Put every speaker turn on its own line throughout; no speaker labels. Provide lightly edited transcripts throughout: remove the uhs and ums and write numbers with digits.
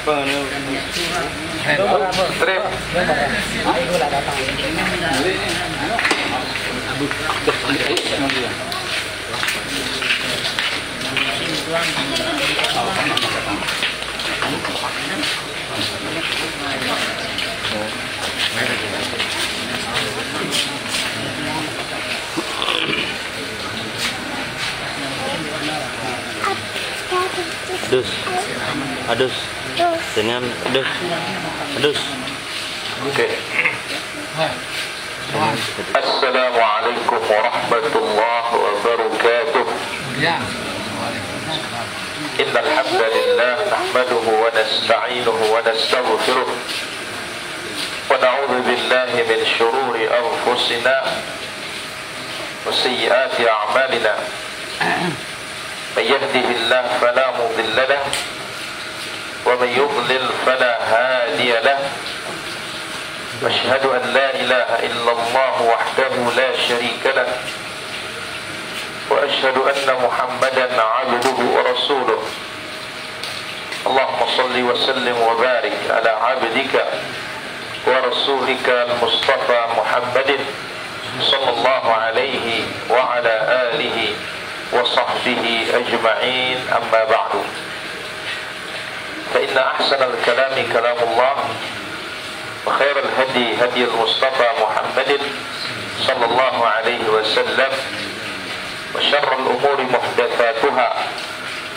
Apa ni? Strip. Adus, adus, dengan adus, adus. Oke. Assalamualaikum warahmatullahi wabarakatuh. Innal hamdalillah nahmaduhu wa nasta'inuhu wa nastaghfiruh wa na'udzu billahi min shururi anfusina wa sayyiati a'malina. من يهده الله فلا مضل له ومن يضلل فلا هادي له واشهد ان لا اله الا الله وحده لا شريك له واشهد ان محمدا عبده ورسوله اللهم صل وسلم وبارك على عبدك ورسولك المصطفى محمد صلى الله عليه وعلى اله وصحبه أجمعين أما بعد فإن أحسن الكلام كلام الله وخير الهدي هدي المصطفى محمد صلى الله عليه وسلم وشر الأمور محدثاتها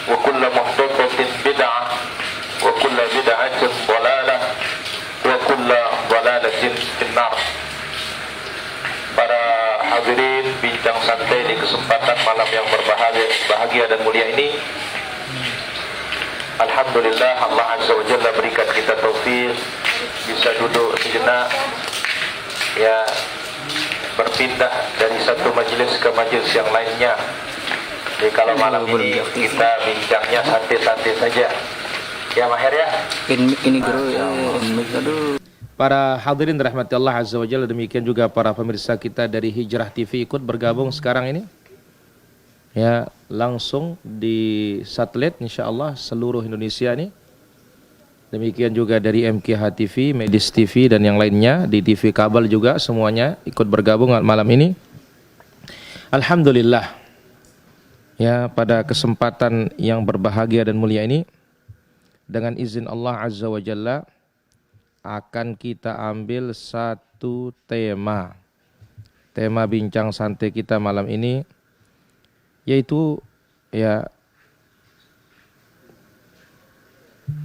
وكل محدثة بدعة وكل بدعة ضلالة وكل ضلالة في النار. Para hadirin bincang santai di kesempatan malam yang berbahagia dan mulia ini, alhamdulillah Allah Azza wa Jalla berikan kita taufik bisa duduk sejenak, ya, berpindah dari satu majelis ke majelis yang lainnya. Jadi kalau malam ini kita bincangnya santai-santai saja, ya Maher ya.
Ini guru ya.
Para hadirin rahmati Allah Azza wa Jalla, demikian juga para pemirsa kita dari Hijrah TV ikut bergabung sekarang ini, ya, langsung di satelit insyaallah seluruh Indonesia ini. Demikian juga dari MKH TV, Medis TV dan yang lainnya di TV kabel juga semuanya ikut bergabung malam ini. Alhamdulillah. Ya, pada kesempatan yang berbahagia dan mulia ini, dengan izin Allah Azza wa Jalla akan kita ambil satu tema bincang santai kita malam ini, yaitu, ya,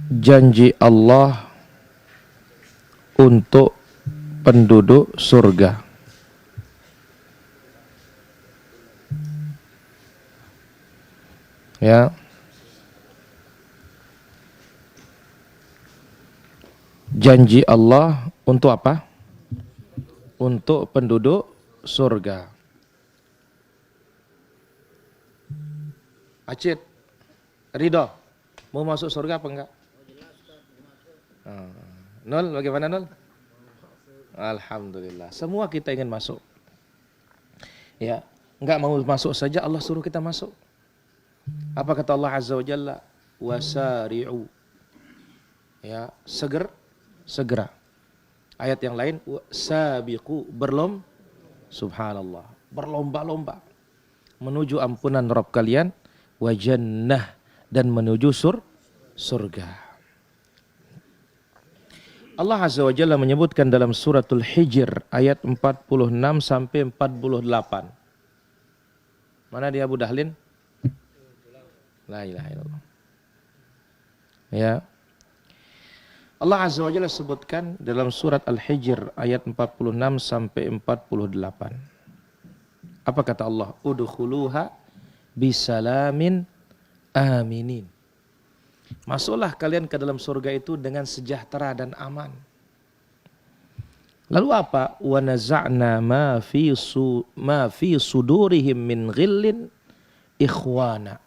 janji Allah untuk penduduk surga. Ya, janji Allah untuk apa? Untuk penduduk surga. Acit, Ridho, mau masuk surga apa enggak? Nol, bagaimana Nol? Alhamdulillah, semua kita ingin masuk. Ya, enggak mau masuk saja Allah suruh kita masuk. Apa kata Allah Azza wa Jalla? Wasari'u. Ya, segera. Ayat yang lain, sabiqu, subhanallah, berlomba-lomba menuju ampunan Rabb kalian, wa jannah, dan menuju surga. Allah Azza wa Jalla menyebutkan dalam suratul Hijr ayat 46 sampai 48. Mana dia Abu Dahlin? La ilaha illallah. Ya. Allah Azza wa Jalla sebutkan dalam surat Al-Hijr ayat 46 sampai 48. Apa kata Allah? Udkhuluha bisalamin aminin. Masuklah kalian ke dalam surga itu dengan sejahtera dan aman. Lalu apa? Wa naza'na ma fi sudurihim min ghillin ikhwana.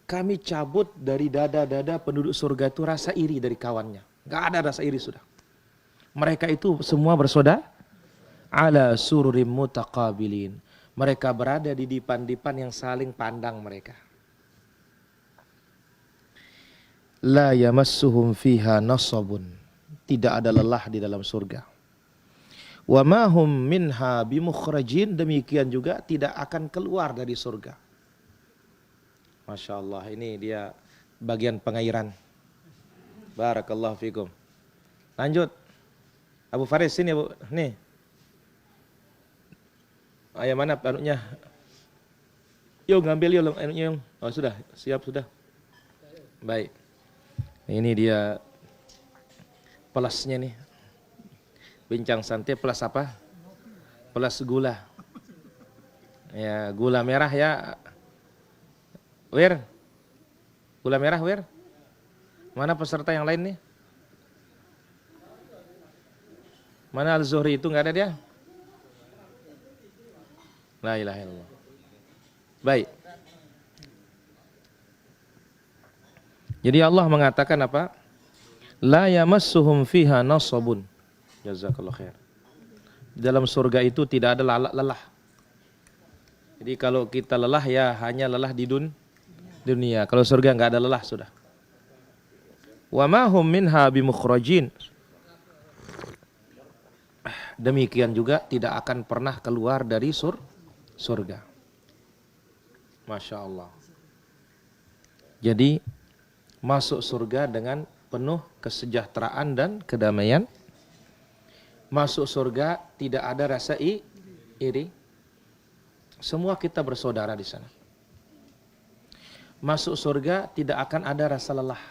Kami cabut dari dada-dada penduduk surga itu rasa iri dari kawannya. Gak ada rasa iri sudah. Mereka itu semua bersaudara. Ala sururim mutaqabilin. Mereka berada di dipan-dipan yang saling pandang mereka. La yamassuhum fiha nasabun. Tidak ada lelah di dalam surga. Wa ma hum minha bimukhrajin. Demikian juga tidak akan keluar dari surga. Masya Allah, ini dia bagian pengairan. Barakallahu fikum. Lanjut. Abu Faris sini Abu. Nih. Ayah mana anunya? Yuk ngambil yuk anunya. Oh sudah, siap sudah. Baik. Ini dia plusnya nih. Bincang santai plus apa? Plus gula. Ya, gula merah ya. Wir. Gula merah, Wir. Mana peserta yang lain nih? Mana Al-Zuhri itu enggak ada dia? La ilaha illallah. Baik. Jadi Allah mengatakan apa? La yamassuhum fiha nasabun. Jazakallahu khair. Dalam surga itu tidak ada lelah. Jadi kalau kita lelah ya hanya lelah di dunia. Kalau surga enggak ada lelah sudah. Wa ma hum minha bimukhrajin. Demikian juga tidak akan pernah keluar dari surga. Masya Allah. Jadi masuk surga dengan penuh kesejahteraan dan kedamaian. Masuk surga tidak ada rasa iri. Semua kita bersaudara di sana. Masuk surga tidak akan ada rasa lelah.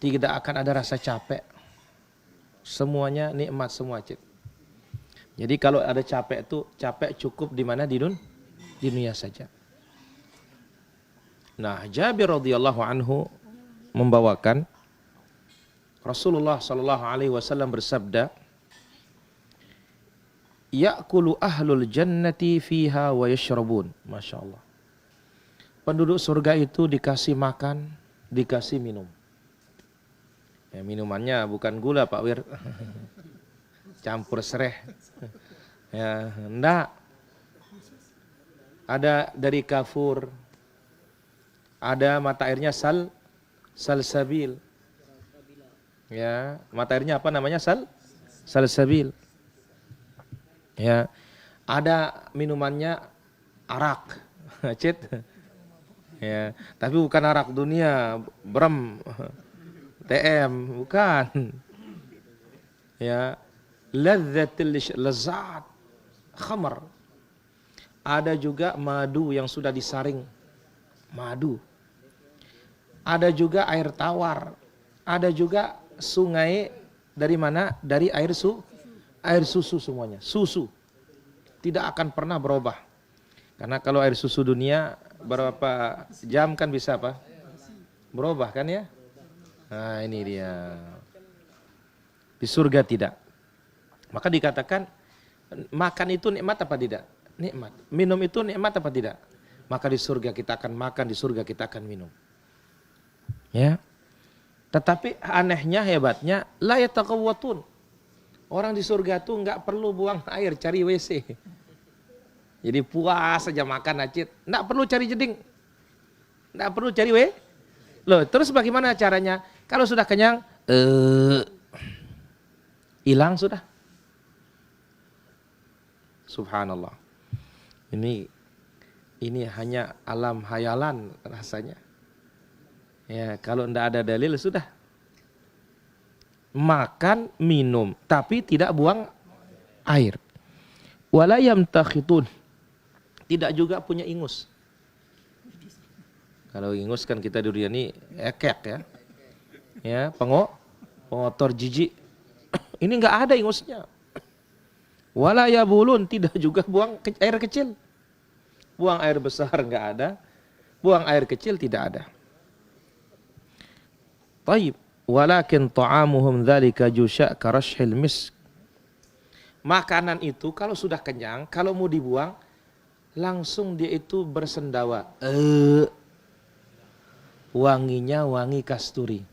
Tidak akan ada rasa capek. Semuanya nikmat semua, Cik. Jadi kalau ada capek itu capek cukup di mana di dunia saja. Nah, Jabir radhiyallahu anhu membawakan Rasulullah sallallahu alaihi wasallam bersabda, "Ya'kulu ahlul jannati fiha wa yashrabun." Masya Allah. Penduduk surga itu dikasih makan, dikasih minum. Ya, minumannya bukan gula Pak Wir. Campur sereh. Ya, enggak. Ada dari kafur. Ada mata airnya salsabil. Ya, mata airnya apa namanya? Salsabil. Ya. Ada minumannya arak. Cit. Ya, tapi bukan arak dunia, brem. TM, bukan. Ya, lezat, khamar. Ada juga madu yang sudah disaring. Madu. Ada juga air tawar. Ada juga sungai dari mana? Dari air susu semuanya. Susu. Tidak akan pernah berubah. Karena kalau air susu dunia berapa jam kan bisa apa? Berubah kan ya? Nah ini dia. Di surga tidak. Maka dikatakan makan itu nikmat apa tidak? Nikmat. Minum itu nikmat apa tidak? Maka di surga kita akan makan, di surga kita akan minum. Ya. Tetapi anehnya, hebatnya, la yataqawwatun. Orang di surga tuh enggak perlu buang air, cari WC. Jadi puas saja makan acit, enggak perlu cari jeding. Enggak perlu cari WC. Loh, terus bagaimana caranya? Kalau sudah kenyang, hilang sudah. Subhanallah. Ini hanya alam hayalan rasanya. Ya, kalau tidak ada dalil sudah. Makan, minum, tapi tidak buang air. Wala yamtakhitun. Tidak juga punya ingus. Kalau ingus kan kita di dunia ini ekek ya. Ya, pengotor jijik. Ini enggak ada ingusnya. Wala yabulun, tidak juga buang air kecil. Buang air besar enggak ada. Buang air kecil tidak ada. Taib, walakin ta'amuhum dzalika jusya' karashhil misk. Makanan itu kalau sudah kenyang, kalau mau dibuang langsung dia itu bersendawa. Wanginya wangi kasturi.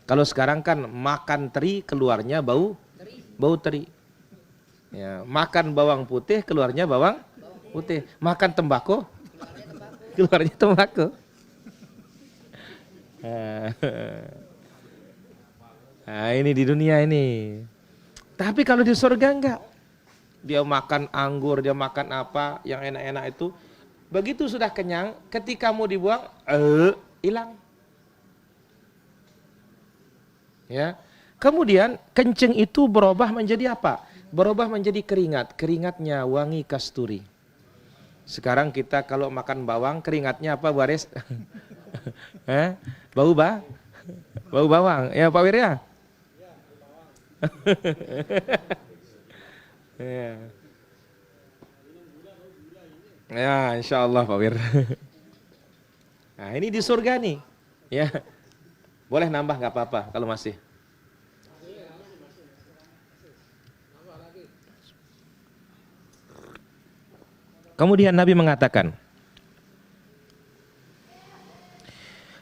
Kalau sekarang kan makan teri keluarnya bau teri. Ya, makan bawang putih keluarnya bawang putih. Makan tembakau keluarnya tembakau. Nah, ini di dunia ini. Tapi kalau di surga enggak. Dia makan anggur, dia makan apa yang enak-enak itu. Begitu sudah kenyang, ketika mau dibuang, hilang. Ya. Kemudian kencing itu berubah menjadi apa? Berubah menjadi keringat. Keringatnya wangi kasturi. Sekarang kita kalau makan bawang, keringatnya apa, Bu Aris? Bau bawang. Ya Pak Wirya? Ya. Ya, insya Allah Pak Wir. Nah, ini di surga nih. Ya, boleh nambah nggak apa-apa kalau masih. Kemudian Nabi mengatakan,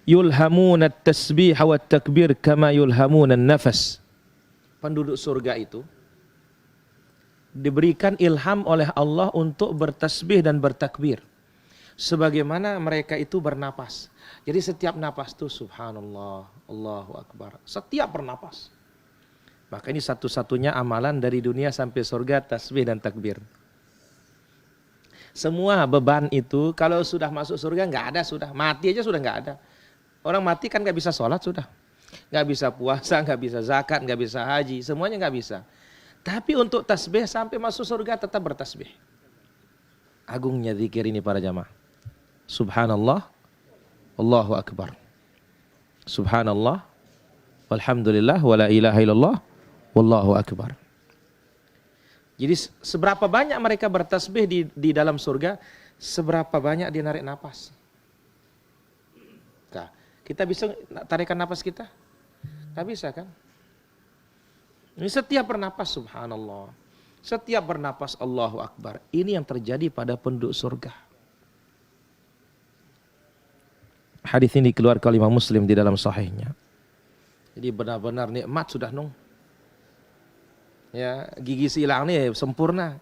yulhamuna at-tasbih wa at-takbir kama yulhamuna an-nafas. Penduduk surga itu diberikan ilham oleh Allah untuk bertasbih dan bertakbir sebagaimana mereka itu bernapas. Jadi setiap napas itu subhanallah, Allahu akbar, setiap bernapas. Maka ini satu-satunya amalan dari dunia sampai surga, tasbih dan takbir. Semua beban itu kalau sudah masuk surga nggak ada, sudah mati aja sudah nggak ada. Orang mati kan nggak bisa sholat, sudah nggak bisa puasa, nggak bisa zakat, nggak bisa haji, semuanya nggak bisa. Tapi untuk tasbih sampai masuk surga tetap bertasbih. Agungnya zikir ini para jamaah. Subhanallah, Allahu akbar. Subhanallah, walhamdulillah, wala ilaha illallah, wallahu akbar. Jadi seberapa banyak mereka bertasbih di dalam surga, seberapa banyak dia narik napas. Nah, kita bisa tarikan napas kita? Nggak bisa kan? Ini setiap bernapas subhanallah. Setiap bernapas Allahu Akbar. Ini yang terjadi pada penduduk surga. Hadis ini dikeluarkan oleh Imam Muslim di dalam sahihnya. Jadi benar-benar nikmat sudah nung. Ya, gigi silang nih sempurna.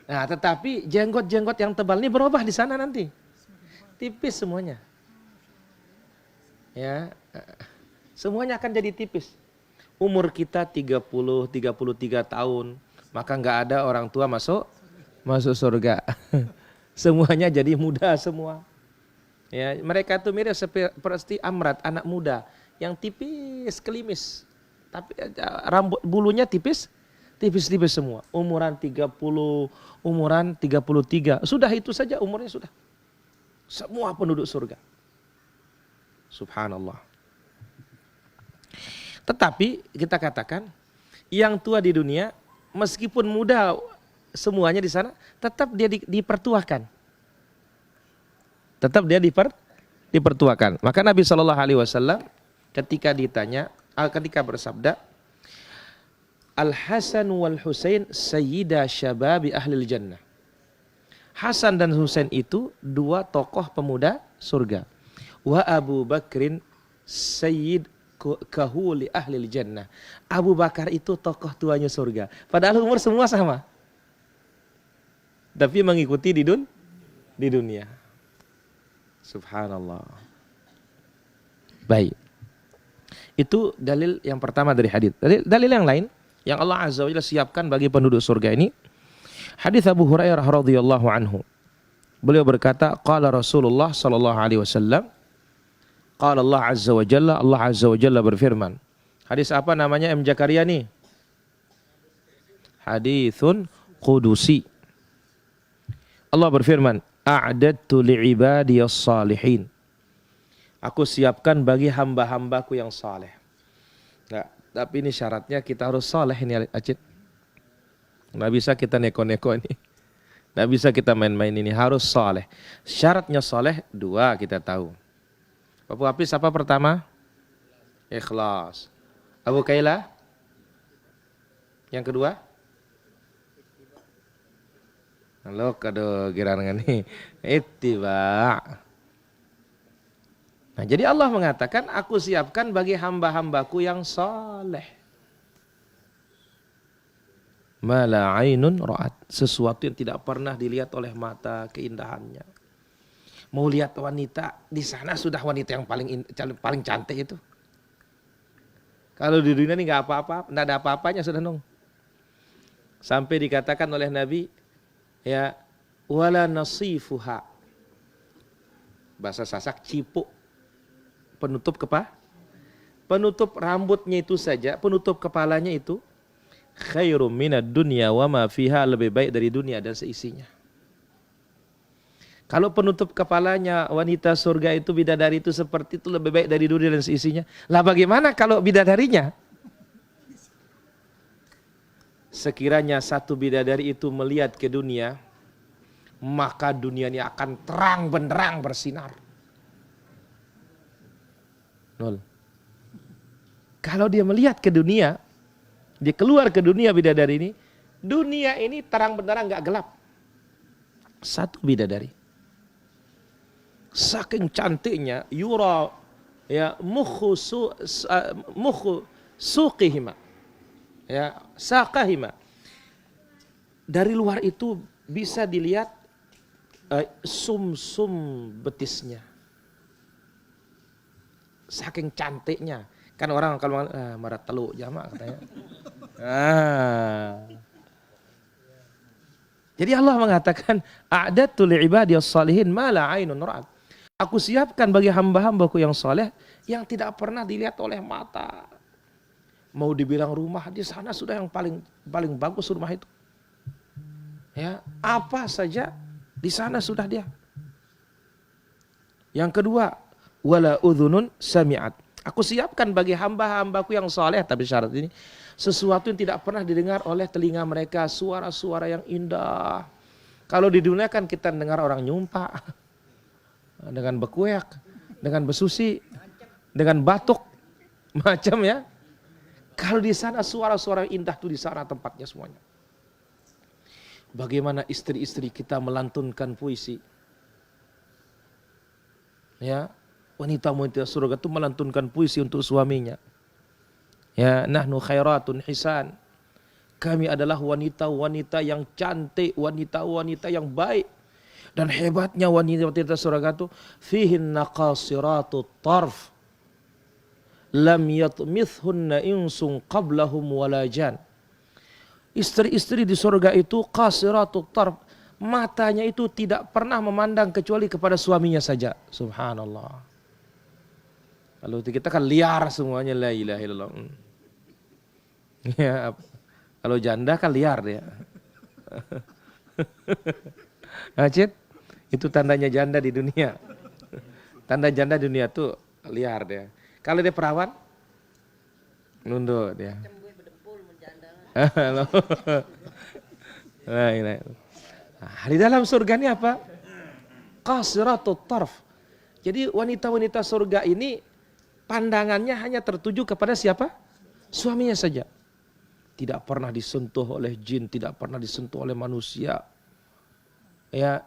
Nah, tetapi jenggot-jenggot yang tebal ini berubah di sana nanti. Tipis semuanya. Ya. Semuanya akan jadi tipis. Umur kita 30, 33 tahun, maka nggak ada orang tua masuk surga. Semuanya jadi muda semua. Ya, mereka itu mirip seperti Amrat, anak muda yang tipis, kelimis. Tapi rambut bulunya tipis semua. Umuran 30, umuran 33. Sudah itu saja umurnya sudah. Semua penduduk surga. Subhanallah. Tetapi kita katakan yang tua di dunia meskipun muda semuanya di sana tetap dia dipertuakan. Tetap dia dipertuakan. Maka Nabi SAW ketika ditanya, ketika bersabda, Al-Hasan wal Husain sayyida syababi ahlil jannah. Hasan dan Husain itu dua tokoh pemuda surga. Wa Abu Bakrin sayyid kahuli ahlil jannah. Abu Bakar itu tokoh tuanya surga. Padahal umur semua sama. Tapi mengikuti di dunia. Subhanallah. Baik. Itu dalil yang pertama dari hadis. Dalil yang lain yang Allah Azza wa Jalla siapkan bagi penduduk surga ini. Hadis Abu Hurairah radhiyallahu anhu. Beliau berkata, qala Rasulullah sallallahu alaihi wasallam, qala Allah Azza wa Jalla berfirman. Hadis apa namanya M. Jakaria nih? Hadithun Qudusi. Allah berfirman, a'dadtu li'ibadiyas salihin. Aku siapkan bagi hamba-hambaku yang saleh. Nah, tapi ini syaratnya kita harus saleh ini Acit. Nggak bisa kita neko-neko ini. Nggak bisa kita main-main ini, harus saleh. Syaratnya saleh dua kita tahu. Abu Hafiz apa pertama? Ikhlas. Abu Kaila? Yang kedua? Halo, kado girangan nih. Ittiba. Nah, jadi Allah mengatakan, aku siapkan bagi hamba-hambaku yang saleh. Mala ainun ra'at. Sesuatu yang tidak pernah dilihat oleh mata, keindahannya. Mau lihat wanita, di sana sudah wanita yang paling cantik itu. Kalau di dunia ini nggak apa-apa, nggak ada apa-apanya sudah nong. Sampai dikatakan oleh Nabi, ya wala nasifuha. Bahasa Sasak cipuk, penutup penutup rambutnya itu saja, penutup kepalanya itu khairum minad dunya wa ma fiha, lebih baik dari dunia dan seisinya. Kalau penutup kepalanya wanita surga itu, bidadari itu seperti itu, lebih baik dari dunia dan seisinya. Lah bagaimana kalau bidadarinya? Sekiranya satu bidadari itu melihat ke dunia, maka dunia ini akan terang benderang bersinar. Nol. Kalau dia melihat ke dunia, dia keluar ke dunia bidadari ini, dunia ini terang benderang, nggak gelap. Satu bidadari. Saking cantiknya, yura ya mukhu suqihima, ya saqahima. Dari luar itu bisa dilihat sum-sum betisnya. Saking cantiknya. Kan orang kalau marat teluk jamak katanya. Jadi Allah mengatakan, a'dadtu li'ibadiyas salihin ma la 'ainun ra'at. Aku siapkan bagi hamba-hambaku yang saleh yang tidak pernah dilihat oleh mata. Mau dibilang rumah di sana sudah yang paling bagus rumah itu. Ya, apa saja di sana sudah dia. Yang kedua, wala udhunun sami'at. Aku siapkan bagi hamba-hambaku yang saleh, tapi syarat ini sesuatu yang tidak pernah didengar oleh telinga mereka, suara-suara yang indah. Kalau di dunia kan kita dengar orang nyumpah, dengan bekuek, dengan besusi, dengan batuk, macam ya. Kalau di sana suara-suara indah itu di sana tempatnya semuanya. Bagaimana istri-istri kita melantunkan puisi? Ya, wanita-wanita surga itu melantunkan puisi untuk suaminya. Ya, nahnu khairatun hisan. Kami adalah wanita-wanita yang cantik, wanita-wanita yang baik. Dan hebatnya wanita-wanita surga itu fihin naqasiratut tarf lam yatmithunna insun qablahum wala jan. Istri-istri di surga itu qasiratut tarf, matanya itu tidak pernah memandang kecuali kepada suaminya saja. Subhanallah. Kalau kita kan liar semuanya, la ilaha illallah. Ya, kalau janda kan liar dia. Acit, itu tandanya janda di dunia. Tanda janda di dunia tuh liar dia. Kalau dia perawan, nunduk dia. Nah, di dalam surga ini apa? Qasiratut tarf. Jadi wanita-wanita surga ini pandangannya hanya tertuju kepada siapa? Suaminya saja. Tidak pernah disentuh oleh jin, tidak pernah disentuh oleh manusia. Ya,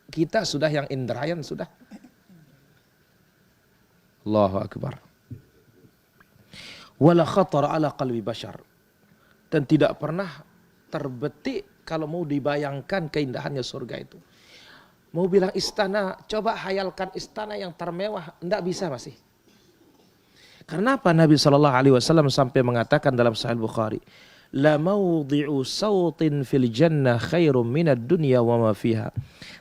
kita sudah yang indrayan sudah. Allahu akbar. Wala khatar ala qalbi bashar. Dan tidak pernah terbetik kalau mau dibayangkan keindahannya surga itu. Mau bilang istana, coba hayalkan istana yang termewah, enggak bisa masih. Karena apa Nabi SAW sampai mengatakan dalam Sahih Bukhari, la mawdi'u sautin fil jannah khairum minad dunya wa ma fiha.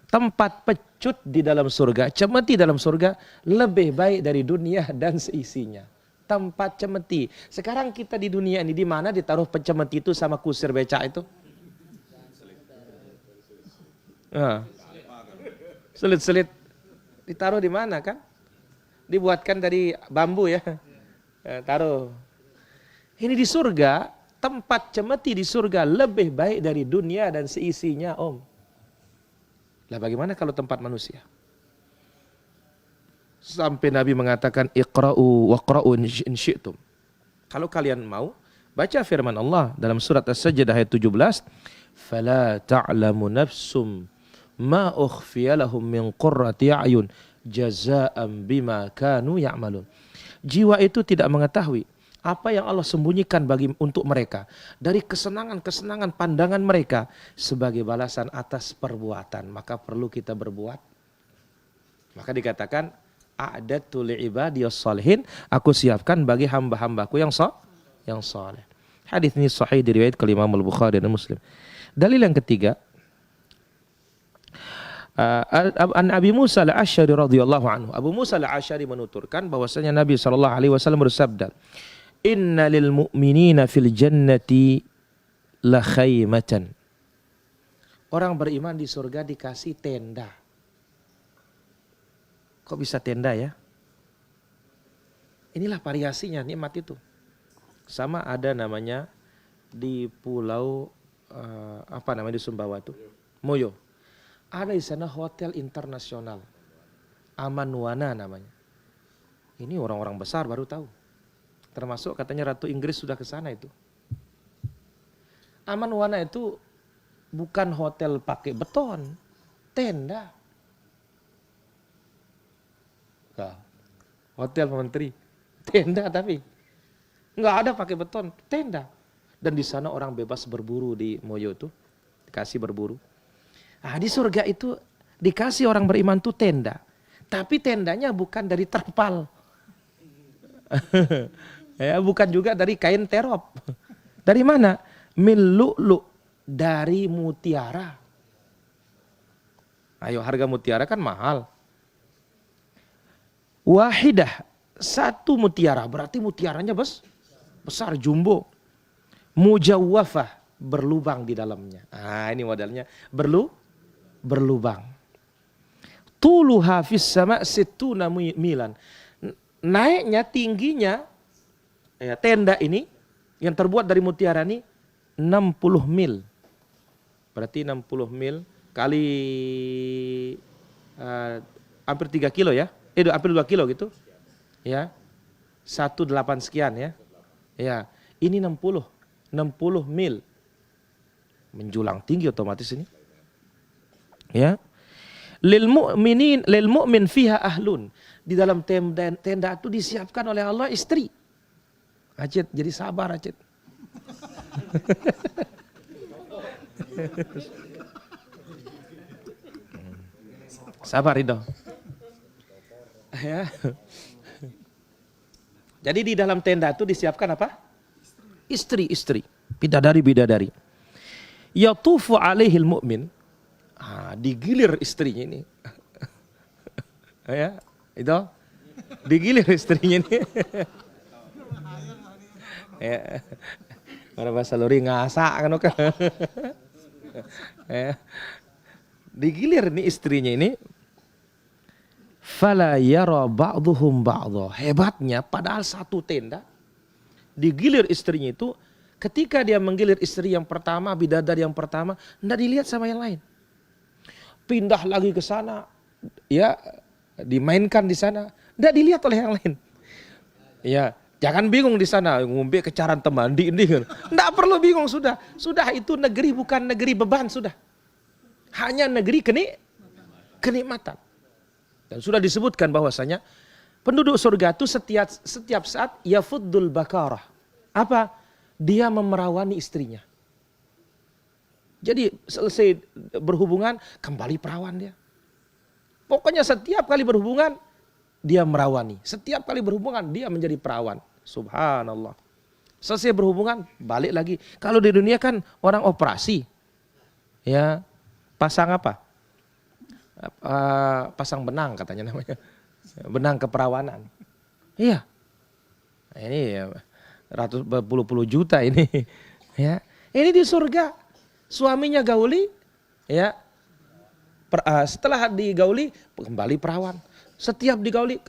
Tempat pecut di dalam surga, cemeti dalam surga lebih baik dari dunia dan seisinya. Tempat cemeti. Sekarang kita di dunia ini di mana ditaruh pencemeti itu sama kusir becak itu? Selit-selit. Ditaruh di mana kan? Dibuatkan dari bambu ya. Taruh. Ini di surga, tempat cemeti di surga lebih baik dari dunia dan seisinya, Om. Lah bagaimana kalau tempat manusia? Sampai Nabi mengatakan iqra'u waqra'u in syi'tum. Kalau kalian mau, baca firman Allah dalam surat As-Sajdah ayat 17, fala ta'lamu nafsum ma ukhfiya lahum min qurrati a'yun jazaa'an bima kanu ya'malun. Jiwa itu tidak mengetahui apa yang Allah sembunyikan untuk mereka dari kesenangan-kesenangan pandangan mereka sebagai balasan atas perbuatan. Maka perlu kita berbuat. Maka dikatakan a'dadtu li'ibadiyas shalihin, aku siapkan bagi hamba-hambaku yang saleh. Hadis ini sahih diriwayatkan oleh Imam Al-Bukhari dan Muslim. Dalil yang ketiga, an Abi Musa al-Asy'ari radhiyallahu anhu. Abu Musa al-Asy'ari menuturkan bahwasanya Nabi sallallahu alaihi wasallam bersabda, "Inna lil mu'minina fil jannati la khaymatan." Orang beriman di surga dikasih tenda. Kok bisa tenda ya? Inilah variasinya nikmat itu. Sama ada namanya di pulau apa namanya di Sumbawa tuh? Moyo. Ada di sana hotel internasional. Amanwana namanya. Ini orang-orang besar baru tahu. Termasuk katanya Ratu Inggris sudah ke sana itu. Amanwana itu bukan hotel pakai beton, tenda. Hotel menteri, tenda tapi nggak ada pakai beton, tenda. Dan di sana orang bebas berburu di Moyo tuh, dikasih berburu. Nah, di surga itu dikasih orang beriman tuh tenda, tapi tendanya bukan dari terpal, ya bukan juga dari kain terop. Dari mana? Min lu'lu', dari mutiara. Ayo, harga mutiara kan mahal. Wahidah, satu mutiara, berarti mutiaranya besar, jumbo. Mujawwafah, berlubang di dalamnya. Ah, ini modelnya berlubang. Tuluha fis sama' sittuna milan. Naiknya, tingginya ya, tenda ini yang terbuat dari mutiara ini 60 mil. Berarti 60 mil kali hampir 3 kilo ya. Hampir 2 kilo gitu. Ya. 18 sekian ya. Ya, ini 60 mil. Menjulang tinggi otomatis ini. Ya. Lil mu'min fiha ahlun. Di dalam tenda itu disiapkan oleh Allah istri. Acit, jadi sabar Acit. Sabar Ridho. Ya. Jadi di dalam tenda itu disiapkan apa? Istri. Bidadari. Yatufu alaihil mu'min. Digilir istrinya ini. Ya, itu. Digilir istrinya ini. Ya. Para bahasa lori ngasak kan oke. Ya. Digilir nih istrinya ini. Fala yara ba'dhuhum ba'dha. Hebatnya padahal satu tenda digilir istrinya itu, ketika dia menggilir istri yang pertama, bidadari yang pertama, enggak dilihat sama yang lain. Pindah lagi ke sana, ya dimainkan di sana, enggak dilihat oleh yang lain. Ya, jangan bingung di sana ngombe kecaran teman di kan. Enggak perlu bingung sudah. Sudah itu negeri bukan negeri beban sudah. Hanya negeri kenikmatan. Dan sudah disebutkan bahwasanya penduduk surga itu setiap saat yafuddul bakarah. Apa? Dia memerawani istrinya. Jadi selesai berhubungan kembali perawan dia. Pokoknya setiap kali berhubungan dia merawani. Setiap kali berhubungan dia menjadi perawan. Subhanallah. Selesai berhubungan balik lagi. Kalau di dunia kan orang operasi. Ya, pasang apa? Pasang benang katanya namanya. Benang keperawanan. Iya. Ini ratus berpuluh-puluh juta ini. Ya. Ini di surga. Suaminya gauli, ya. Setelah digauli kembali perawan. Setiap digauli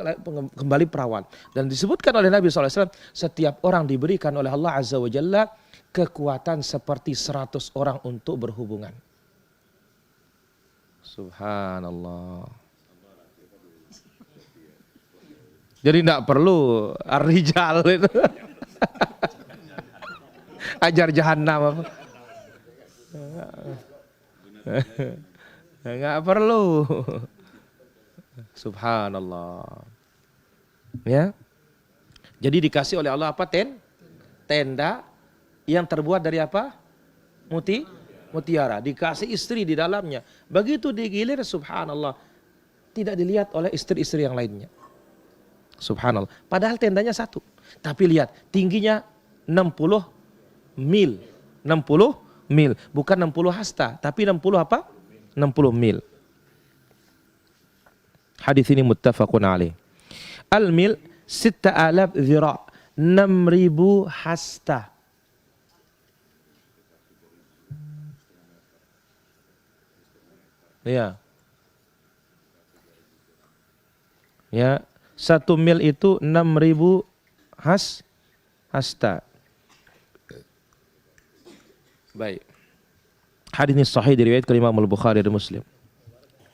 kembali perawan. Dan disebutkan oleh Nabi SAW, setiap orang diberikan oleh Allah Azza wa Jalla kekuatan seperti 100 orang untuk berhubungan. Subhanallah. Jadi tidak perlu ar-rijal itu. Ajar jahannam apa. Enggak perlu. Subhanallah. Ya. Jadi dikasih oleh Allah apa? Tenda yang terbuat dari apa? Mutiara. Dikasih istri di dalamnya. Begitu digilir subhanallah. tidak dilihat oleh istri-istri yang lainnya. Subhanallah. Padahal tendanya satu. Tapi lihat, tingginya 60 mil. 60 mil. Bukan 60 hasta, tapi 60 apa? 60 mil. Hadis ini muttafaqun alaih. Al-mil 6,000 zira'. 6.000 hasta. Ya. Ya, 1 mil itu 6.000 hasta. Baik. Hadis ini sahih diriwayatkan Imam Al-Bukhari dan Muslim.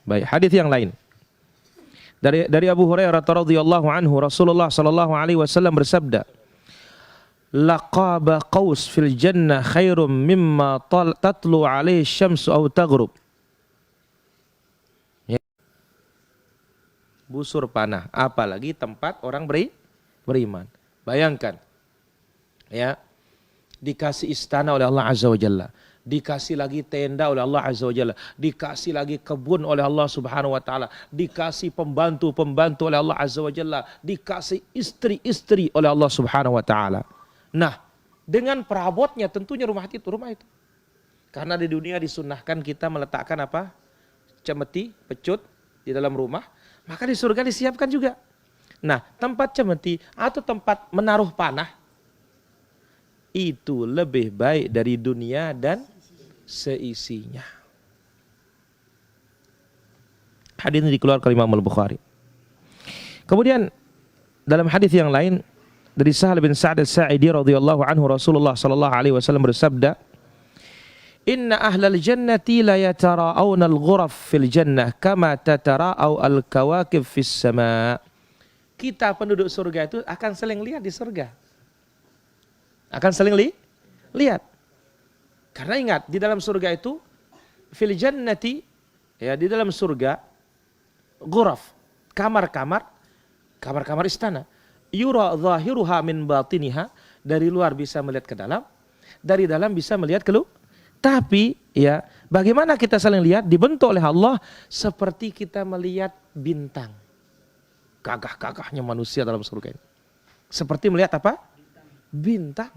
Baik, hadis yang lain. Dari Abu Hurairah radhiyallahu anhu, Rasulullah sallallahu alaihi wasallam bersabda, "Laqaba qaus fil jannah khairum mimma tatlu alaihi syamsu aw taghrub." Ya. Busur panah, apalagi tempat orang beriman. Bayangkan, ya, dikasih istana oleh Allah Azza wa Jalla, dikasih lagi tenda oleh Allah Azza wa Jalla, dikasih lagi kebun oleh Allah Subhanahu wa taala, dikasih pembantu-pembantu oleh Allah Azza wa Jalla, dikasih istri-istri oleh Allah Subhanahu wa taala. Nah, dengan perabotnya tentunya rumah itu. Karena di dunia disunnahkan kita meletakkan apa? Cemeti, pecut di dalam rumah, maka di surga disiapkan juga. Nah, tempat cemeti atau tempat menaruh panah itu lebih baik dari dunia dan seisinya. Hadis ini dikeluarkan Imam Al-Bukhari. Kemudian dalam hadis yang lain dari Sahal bin Sa'd As-Sa'idi radhiyallahu anhu, Rasulullah sallallahu alaihi wasallam bersabda, "Inna ahlal jannati la yatara'awna al-ghuraf fil jannah kama tatara'aw al-kawakib fis sama." Kita penduduk surga itu akan saling lihat di surga. Akan saling lihat. Karena ingat, di dalam surga itu fil jannati, ya, di dalam surga ghuraf, kamar-kamar istana. Yura zahiruha min batiniha, dari luar bisa melihat ke dalam, dari dalam bisa melihat ke luar. Tapi ya, bagaimana kita saling lihat? Dibentuk oleh Allah seperti kita melihat bintang. Gagah-gagahnya manusia dalam surga ini. Seperti melihat apa? Bintang.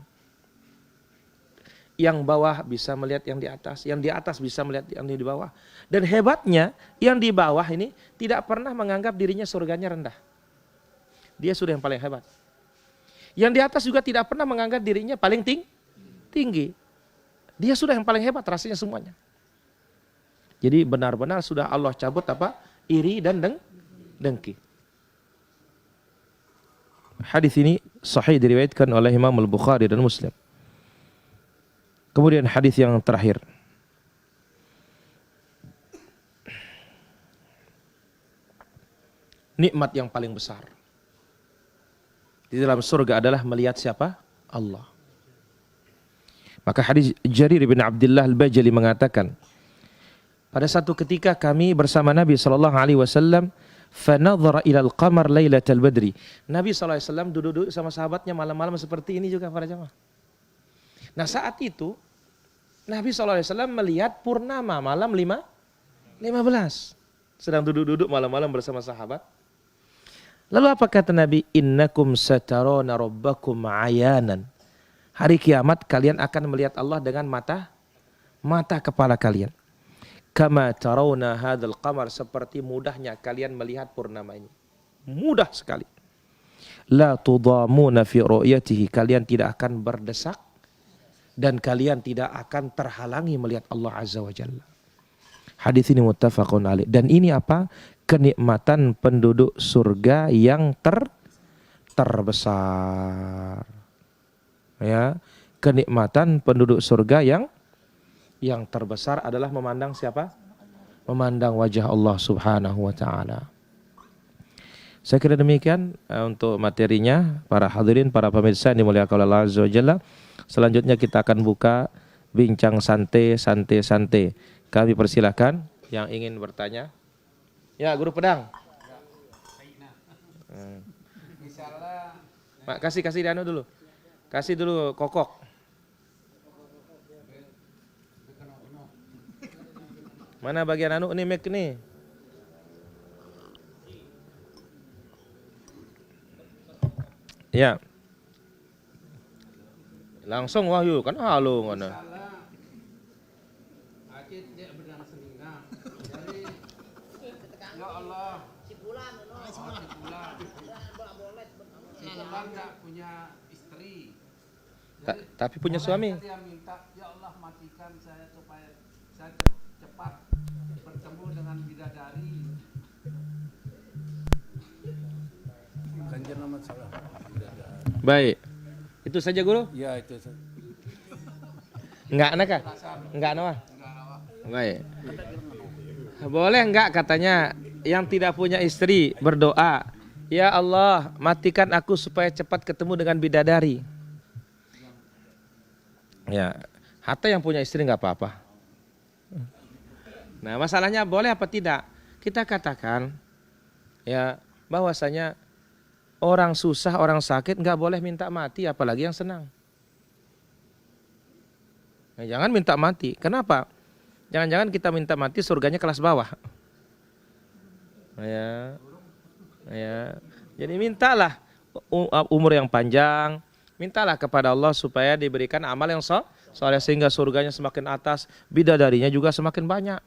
Yang bawah bisa melihat yang di atas bisa melihat yang di bawah. Dan hebatnya, yang di bawah ini tidak pernah menganggap dirinya surganya rendah. Dia sudah yang paling hebat. Yang di atas juga tidak pernah menganggap dirinya paling tinggi. Dia sudah yang paling hebat rasanya semuanya. Jadi benar-benar sudah Allah cabut apa? Iri dan dengki. Hadis ini sahih diriwayatkan oleh Imam Al-Bukhari dan Muslim. Kemudian hadis yang terakhir. Nikmat yang paling besar di dalam surga adalah melihat siapa? Allah. Maka hadis Jarir bin Abdullah Al-Bajali mengatakan, pada satu ketika kami bersama Nabi sallallahu alaihi wasallam, fanadhara ila al-qamar lailatal badri. Nabi sallallahu alaihi wasallam duduk sama sahabatnya malam-malam seperti ini juga para jamaah. Nah, saat itu Nabi sallallahu alaihi wasallam melihat purnama malam 15. Sedang duduk-duduk malam-malam bersama sahabat. Lalu apa kata Nabi? Innakum satarona rabbakum ayanan. Hari kiamat kalian akan melihat Allah dengan mata kepala kalian. Kama tarawna hadzal qamar, seperti mudahnya kalian melihat purnama ini. Mudah sekali. La tudamuna fi ru'yatihi, kalian tidak akan berdesak dan kalian tidak akan terhalangi melihat Allah Azza wa Jalla. Hadis ini muttafaqun alaih. Dan ini apa? Kenikmatan penduduk surga yang terbesar. Ya, kenikmatan penduduk surga yang terbesar adalah memandang siapa? Memandang wajah Allah Subhanahu wa taala. Saya kira demikian untuk materinya, para hadirin, para pemirsa yang dimuliakan oleh Allah Azza wa Jalla. Selanjutnya kita akan buka bincang santai. Kami persilakan yang ingin bertanya. Ya, Guru Pedang. Mak, kasih danu dulu. Kasih dulu kokok. Mana bagian anu ini mic nih? Ya. Langsung wahyu kan halo ngono.
Ya Allah, Cipulan nggak punya istri.
Tapi punya suami.
Dia minta, ya Allah matikan saya supaya saya cepat bertemu dengan bidadari. Ganjar nama salah.
Baik. Itu saja guru?
Ya itu.
Enggak nak kah? Enggak Noah. Baik. Boleh enggak katanya yang tidak punya istri berdoa, ya Allah matikan aku supaya cepat ketemu dengan bidadari. Ya, hatta yang punya istri enggak apa-apa. Nah masalahnya boleh apa tidak? Kita katakan ya bahwasanya orang susah, orang sakit enggak boleh minta mati, apalagi yang senang. Nah, jangan minta mati. Kenapa? Jangan-jangan kita minta mati surganya kelas bawah. Ya. Jadi mintalah umur yang panjang, mintalah kepada Allah supaya diberikan amal yang soleh sehingga surganya semakin atas, bidadarinya juga semakin banyak.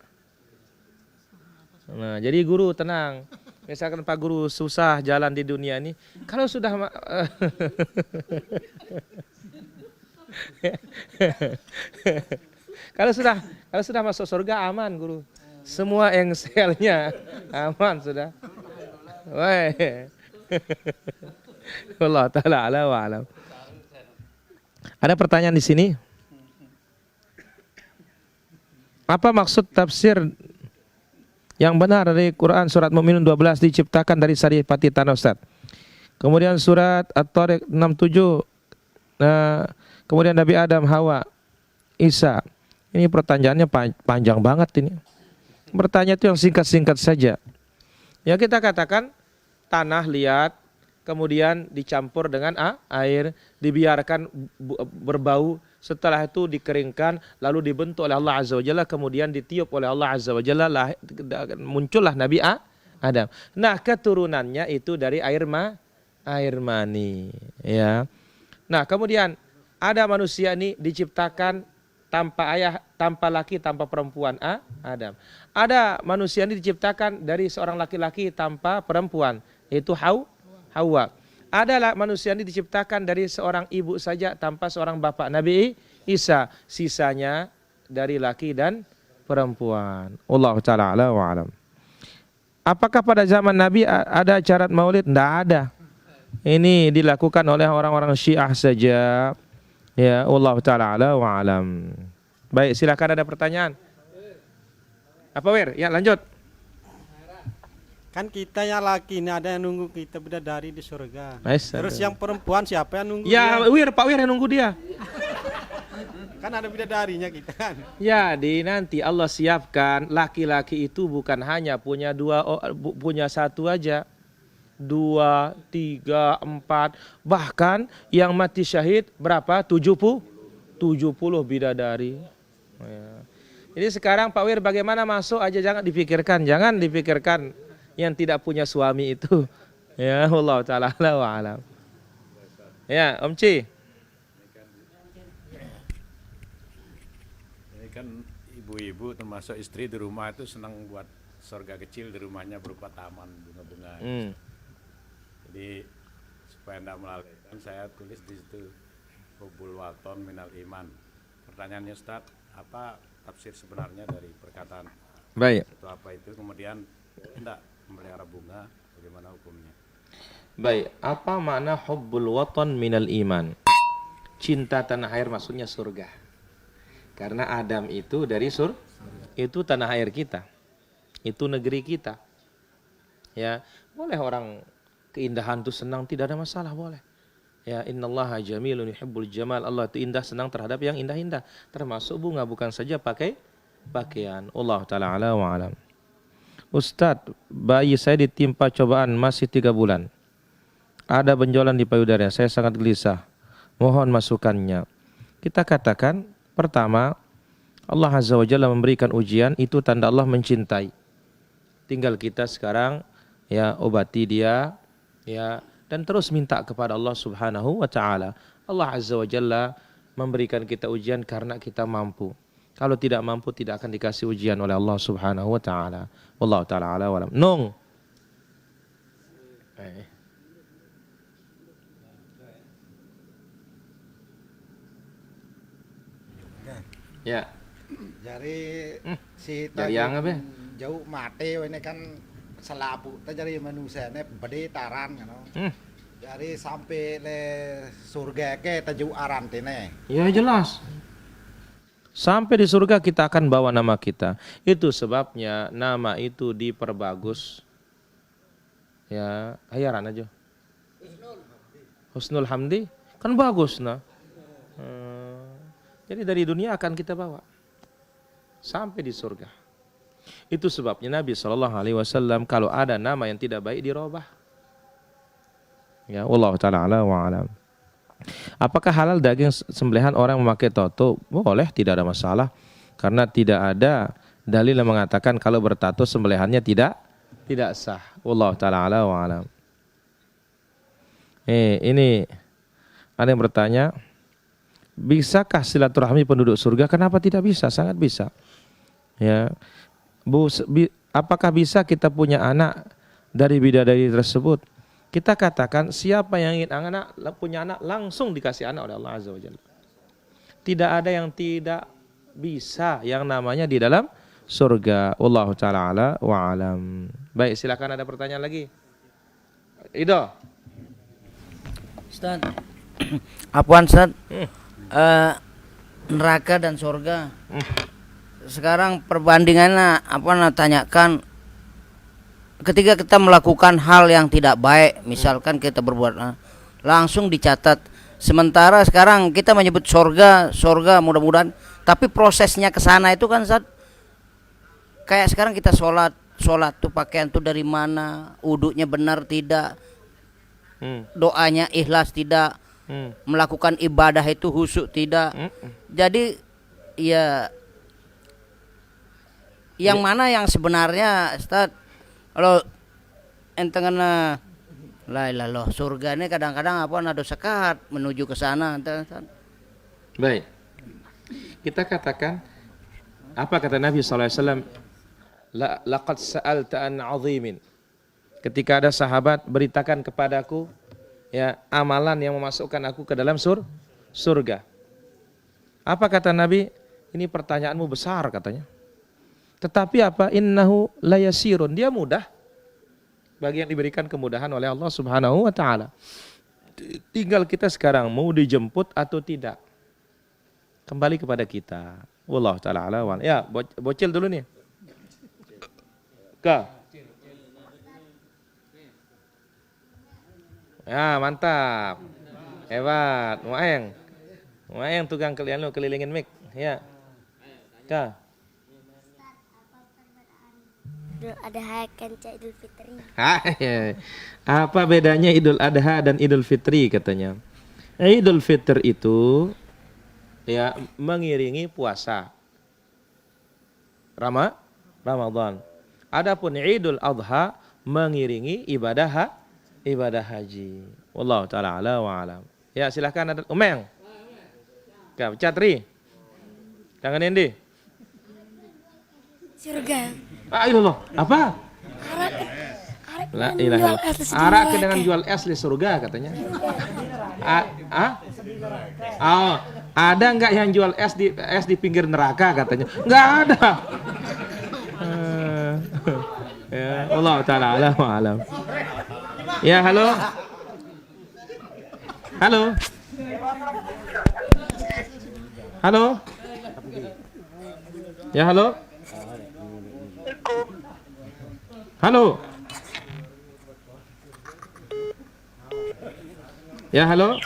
Nah, jadi guru tenang. Misalkan Pak Guru susah jalan di dunia ini, kalau sudah kalau sudah masuk surga aman guru. Semua engselnya aman sudah. Wah. Allah taala ala wa alam. Ada pertanyaan di sini? Apa maksud tafsir yang benar dari Quran surat Mu'minun 12 diciptakan dari saripati tanah Ustaz? Kemudian surat At-Tariq 67 kemudian Nabi Adam, Hawa, Isa. Ini pertanyaannya panjang banget ini. Bertanya itu yang singkat-singkat saja. Ya kita katakan tanah liat, kemudian dicampur dengan air, dibiarkan berbau, setelah itu dikeringkan, lalu dibentuk oleh Allah Azza wa Jalla, kemudian ditiup oleh Allah Azza wa Jalla, muncullah Nabi Adam. Nah keturunannya itu dari air mani. Ya. Nah kemudian ada manusia ini diciptakan tanpa ayah, tanpa laki, tanpa perempuan, Adam. Ada manusia ini diciptakan dari seorang laki-laki tanpa perempuan, yaitu Hawa. Ada manusia ini diciptakan dari seorang ibu saja tanpa seorang bapak, Nabi Isa. Sisanya dari laki dan perempuan. Wallahu ta'ala a'la wa alam. Apakah pada zaman Nabi ada acara maulid? Tidak ada. Ini dilakukan oleh orang-orang Syiah saja. Ya, Allah Ta'ala ala wa alam. Baik, silakan ada pertanyaan. Apa Wir? Ya, lanjut.
Kan kita yang laki ini ada yang nunggu kita bidadari di surga.
Nice.
Terus yang perempuan siapa yang nunggu
Ya,
dia?
Pak Wir yang nunggu dia.
Kan ada bidadarinya kita kan.
Ya, nanti Allah siapkan laki-laki itu bukan hanya punya punya satu aja. 2, 3, 4, bahkan yang mati syahid berapa? 70 bidadari. Ya. Jadi sekarang Pak Wir bagaimana masuk aja jangan dipikirkan yang tidak punya suami itu. Ya Allah taala wa alam. Ya, Om Ci.
Ini kan ibu-ibu termasuk istri di rumah itu senang buat surga kecil di rumahnya berupa taman bunga-bunga. Jadi supaya tidak melalaikan saya tulis di situ Hubbul waton minal iman. Pertanyaannya Ustaz, apa tafsir sebenarnya dari perkataan
Baik.
itu apa itu, kemudian tidak memelihara bunga, bagaimana hukumnya?
Baik, apa makna hubbul waton minal iman? Cinta tanah air maksudnya surga. Karena Adam itu dari itu tanah air kita. Itu negeri kita. Ya, boleh orang keindahan itu senang, tidak ada masalah, boleh. Ya, innallaha jamilun yuhibbul jamal. Allah itu indah, senang terhadap yang indah-indah, termasuk bunga, bukan saja pakaian. Allah taala ala wa alam. Ustadz, bayi saya ditimpa cobaan masih 3 bulan. Ada benjolan di payudaranya, saya sangat gelisah. Mohon masukannya. Kita katakan, pertama, Allah Azza wa Jalla memberikan ujian, itu tanda Allah mencintai. Tinggal kita sekarang ya obati dia, ya dan terus minta kepada Allah Subhanahu wa taala. Allah Azza wa Jalla memberikan kita ujian karena kita mampu. Kalau tidak mampu tidak akan dikasih ujian oleh Allah Subhanahu wa taala. Wallahu taala ala wa alam. Nung. Ya.
Jadi si
Dari yang apa?
jauh mati ini kan selapu. Jadi manusia ini bedetaran kan. Jadi sampai le surga ke tajuk arantine.
Ya jelas. Sampai di surga kita akan bawa nama kita. Itu sebabnya nama itu diperbagus. Ya, hayaran aja. Husnul Hamdi kan bagus nah. Jadi dari dunia akan kita bawa sampai di surga. Itu sebabnya Nabi SAW kalau ada nama yang tidak baik dirubah. Ya, wallahu taala ala wa alam. Apakah halal daging sembelihan orang memakai tato? Boleh, tidak ada masalah. Karena tidak ada dalil yang mengatakan kalau bertato sembelihannya tidak sah. Wallahu taala ala wa alam. Ini ada yang bertanya, bisakah silaturahmi penduduk surga? Kenapa tidak bisa? Sangat bisa. Ya. Apakah bisa kita punya anak dari bidadari tersebut? Kita katakan siapa yang ingin punya anak langsung dikasih anak oleh Allah Azza wa Jalla. Tidak ada yang tidak bisa yang namanya di dalam surga. Wallahu taala ala wa alam. Baik, silakan ada pertanyaan lagi. Ido.
Ustaz. Apaan Ustaz? Neraka dan surga. Sekarang perbandingannya tanyakan ketika kita melakukan hal yang tidak baik, misalkan kita berbuat langsung dicatat. Sementara sekarang kita menyebut surga mudah-mudahan, tapi prosesnya ke sana itu kan Ustaz, kayak sekarang kita sholat tuh pakaian tuh dari mana, wudunya benar tidak, doanya ikhlas tidak, melakukan ibadah itu khusyuk tidak. Jadi ya yang mana yang sebenarnya Ustaz? Kalau enteng la ilallah surga ini kadang-kadang ada sekat menuju ke sana.
Baik. Kita katakan apa kata Nabi SAW? Laqad sa'alta an 'azimin. Ketika ada sahabat beritakan kepadaku ya amalan yang memasukkan aku ke dalam surga. Apa kata Nabi? Ini pertanyaanmu besar katanya. Tetapi apa? Innahu layasirun. Dia mudah. Bagi yang diberikan kemudahan oleh Allah Subhanahu wa taala. Tinggal kita sekarang mau dijemput atau tidak. Kembali kepada kita. Wallahu taala ala wa. Ya, bocil dulu nih. Ka. Ya, mantap. Hebat. Muayang tukang kelilingin mic. Ya. Ka.
Idul Adha kenca Idul Fitri.
Apa bedanya Idul Adha dan Idul Fitri katanya? Idul Fitri itu ya mengiringi puasa Ramadan. Adapun Idul Adha mengiringi ibadah haji. Wallahu taala ala wa alam. Ya, silakan ada Umeng. Ka Catri. Tangan Endi.
Surga.
Ilallah. Apa? La ilaha illallah. Arak dengan jual es di surga katanya. Ada enggak yang jual es di pinggir neraka katanya? Enggak ada. Ya, Allah taala alam wa alam. Ya, halo. Halo. Halo. Ya, halo. Halo. Ya, halo.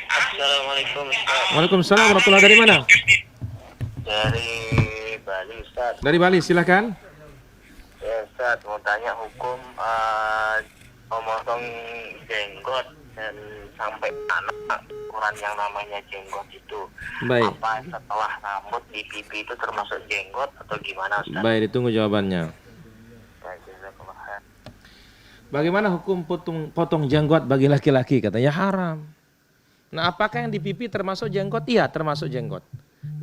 Assalamualaikum Ustaz.
Waalaikumsalam warahmatullahi. Dari mana?
Dari Bali Ustaz.
Dari Bali, silakan.
Ya Ustaz, mau tanya hukum memotong jenggot dan sampai anak ukuran yang namanya jenggot itu.
Baik.
Apa setelah rambut di pipi itu termasuk jenggot atau gimana Ustaz?
Baik, ditunggu jawabannya. Bagaimana hukum potong jenggot bagi laki-laki? Katanya haram. Nah, apakah yang di pipi termasuk jenggot? Iya, termasuk jenggot.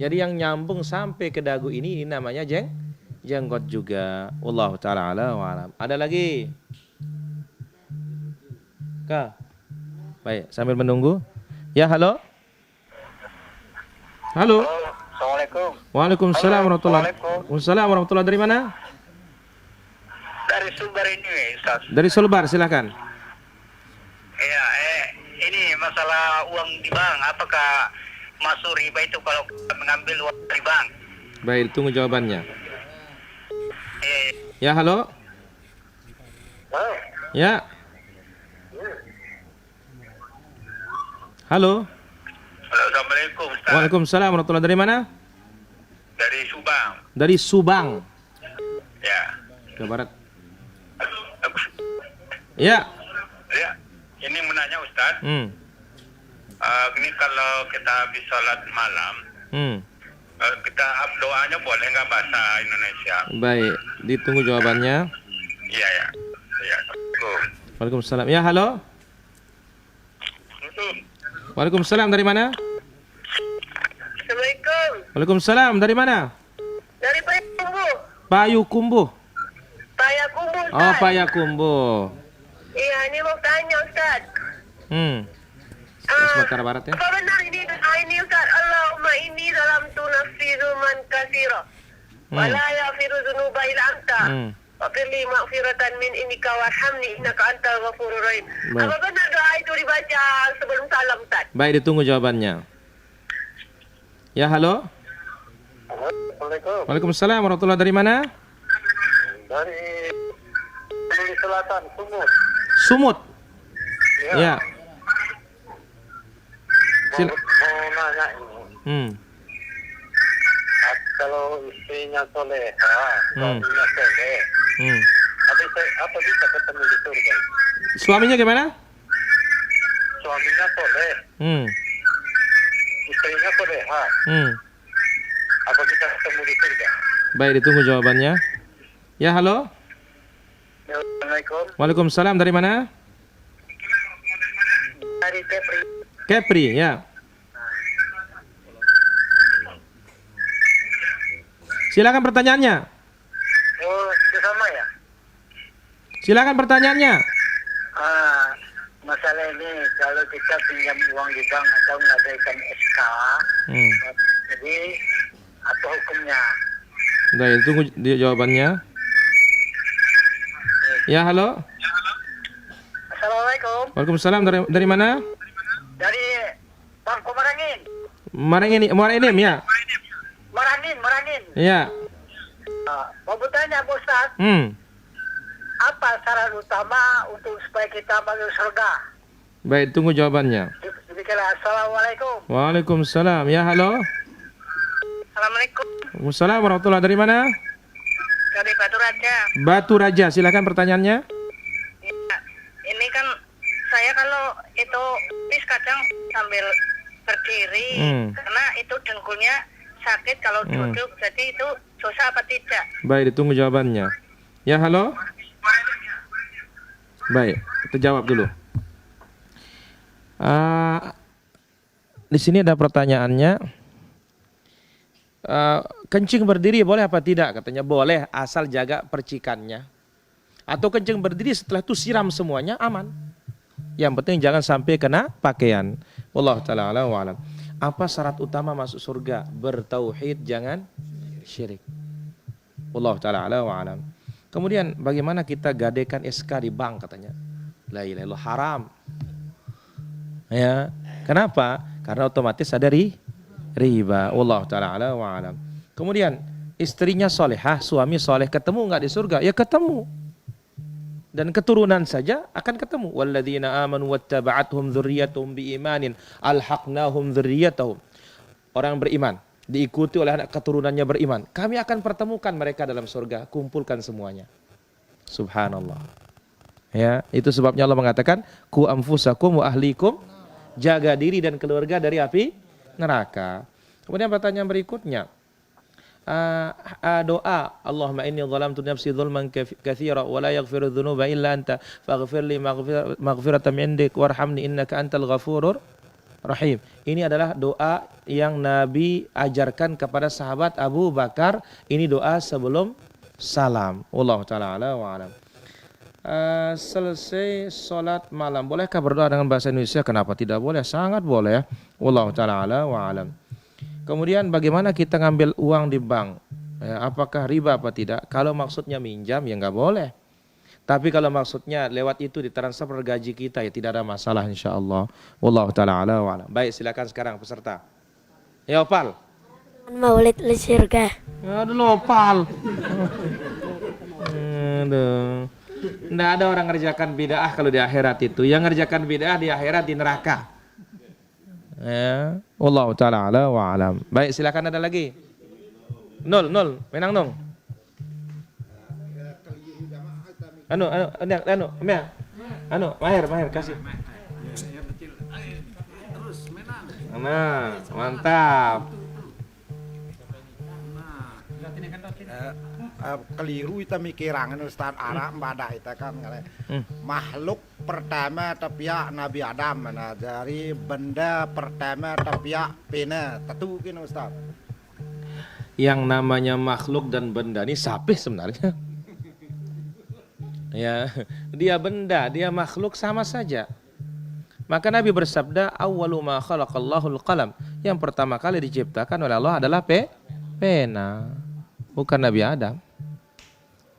Jadi yang nyambung sampai ke dagu ini namanya jenggot juga. Wallahu taala alam. Ada lagi? Kak. Baik, sambil menunggu. Ya, halo. Halo.
Assalamualaikum.
Waalaikumsalam warahmatullahi
Waalaikumsalam.
Waalaikumsalam warahmatullahi. Dari mana?
Dari Sumber ini, Ustaz.
Dari Sulbar, silakan.
Iya, ini masalah uang di bank. Apakah masuk riba itu kalau kita mengambil uang di bank?
Baik, tunggu jawabannya.
Eh,
Ya, halo.
oh,
Ya. Halo.
halo, Assalamualaikum, Ustaz.
Waalaikumsalam warahmatullahi. Dari mana?
Dari Subang.
Dari Subang,
Ya.
Jawa Barat. Ya.
Ya, ini menanya Ustaz.
Hmm.
Ini kalau kita habis sholat malam,
Hmm.
kita doanya boleh nggak bahasa Indonesia?
Baik, ditunggu jawabannya.
Iya, ya. Iya. Assalamualaikum.
Waalaikumsalam. Ya, halo. Waalaikumsalam. Dari mana?
Assalamualaikum.
Waalaikumsalam. Dari mana?
Dari Payakumbu.
Payakumbu.
Payakumbu, Ustaz.
Oh, Payakumbu.
Iya, ini mau tanya, Ustaz.
Sumatera Barat ya.
Apa benar ini doa ini, Ustaz? Allahumma inni zalamtu nafsi zulman katsira. Wa la yaghfiru dzunuba illa anta. Wafirli maghfiratan min indika warhamni innaka antal ghafurur rahim.
Baik.
Apa benar doa itu dibaca sebelum salam, Ustaz?
Baik, ditunggu jawabannya. Ya, halo.
Assalamualaikum.
Waalaikumsalam warahmatullahi. Dari mana?
Dari Selatan, Sumut.
Sumut. Ya.
Mau nanya ini. Kalau istrinya soleha, suaminya soleh, apa bisa ketemu di surga?
Suaminya gimana?
Suaminya soleh, istrinya soleha, apa bisa ketemu di surga?
Baik, ditunggu jawabannya. Ya, halo.
Assalamualaikum.
Waalaikumsalam. Dari mana?
Dari Kepri.
Kepri, ya. Silakan pertanyaannya.
Oh, sama ya?
Silakan pertanyaannya.
Masalah ini kalau kita pinjam uang di bank atau mengadakan SK, jadi apa hukumnya?
Baik, tunggu jawabannya. Ya, halo.
Assalamualaikum.
Waalaikumsalam. Dari mana?
Dari Bangko Marangin.
Marangin ya.
Marangin.
Ya.
Mau bertanya, Pak Ustaz, apa syarat utama untuk supaya kita masuk surga?
Baik, tunggu jawabannya.
Demikianlah. Assalamualaikum.
Waalaikumsalam. Ya, halo.
Assalamualaikum.
Waalaikumsalam warahmatullahi. Dari mana?
Dari Batu Raja.
Batu Raja. Silakan pertanyaannya.
Ya, ini kan saya kalau itu kadang sambil berdiri karena itu dengkulnya sakit kalau duduk, jadi itu dosa apa tidak?
Baik, ditunggu jawabannya. Ya, halo. Baik, kita jawab dulu. Di sini ada pertanyaannya. Kencing berdiri boleh apa tidak? Katanya boleh, asal jaga percikannya. Atau kencing berdiri setelah itu siram semuanya, aman. Yang penting jangan sampai kena pakaian. Wallahu ta'ala a'lam wa a'lam. Apa syarat utama masuk surga? Bertauhid, jangan syirik. Wallahu ta'ala a'lam wa a'lam. Kemudian bagaimana kita gadekan SK di bank katanya? La ilaha illallah, haram. Ya, kenapa? Karena otomatis ada riba. Wallahu ta'ala a'lam wa a'lam. Kemudian istrinya solehah, suami soleh, ketemu nggak di surga? Ya ketemu. Dan keturunan saja akan ketemu. Walladzina amanu wattaba'athum dzurriyyatuhum biimanin alhaqnahum dzurriyyatahum. Orang beriman diikuti oleh anak keturunannya beriman. Kami akan pertemukan mereka dalam surga, kumpulkan semuanya. Subhanallah. Ya, itu sebabnya Allah mengatakan ku anfusakum wa ahlikum, jaga diri dan keluarga dari api neraka. Kemudian pertanyaan berikutnya, doa Allahumma inni zalamtu nafsi zulman katsira wa la yaghfiru dzunuba illa anta faghfir li maghfiratan min indik warhamni innaka antal ghafurur rahim. Ini adalah doa yang Nabi ajarkan kepada sahabat Abu Bakar. Ini doa sebelum salam. Wallahu taala ala wa alam. Selesai sholat malam, bolehkah berdoa dengan bahasa Indonesia? Kenapa tidak boleh? Sangat boleh. Wallahu taala ala wa alam. Kemudian bagaimana kita ngambil uang di bank? Apakah riba apa tidak? Kalau maksudnya minjam ya nggak boleh. Tapi kalau maksudnya lewat itu ditransfer gaji kita ya tidak ada masalah insyaallah. Wallahu taala ala wa alam. Baik, silakan sekarang peserta. Ya Opal.
Maulid di surga.
Aduh Opal. Aduh. Nggak ada orang ngerjakan bid'ah kalau di akhirat itu. Yang ngerjakan bid'ah di akhirat di neraka. Ya, wallahu taala ala wa alam. Baik, silakan ada lagi. Nol, menang nong. Mahir kasih. Nah, mantap.
Keliru kita mikiran Ustaz Arab badah kita kan makhluk pertama tapiak Nabi Adam mana dari benda pertama tapiak pena tentu kan Ustaz.
Yang namanya makhluk dan benda ini sapih sebenarnya. Ya, dia benda, dia makhluk sama saja. Maka Nabi bersabda, awwalu ma khalaqallahul qalam. Yang pertama kali diciptakan oleh Allah adalah pena. Bukan Nabi Adam.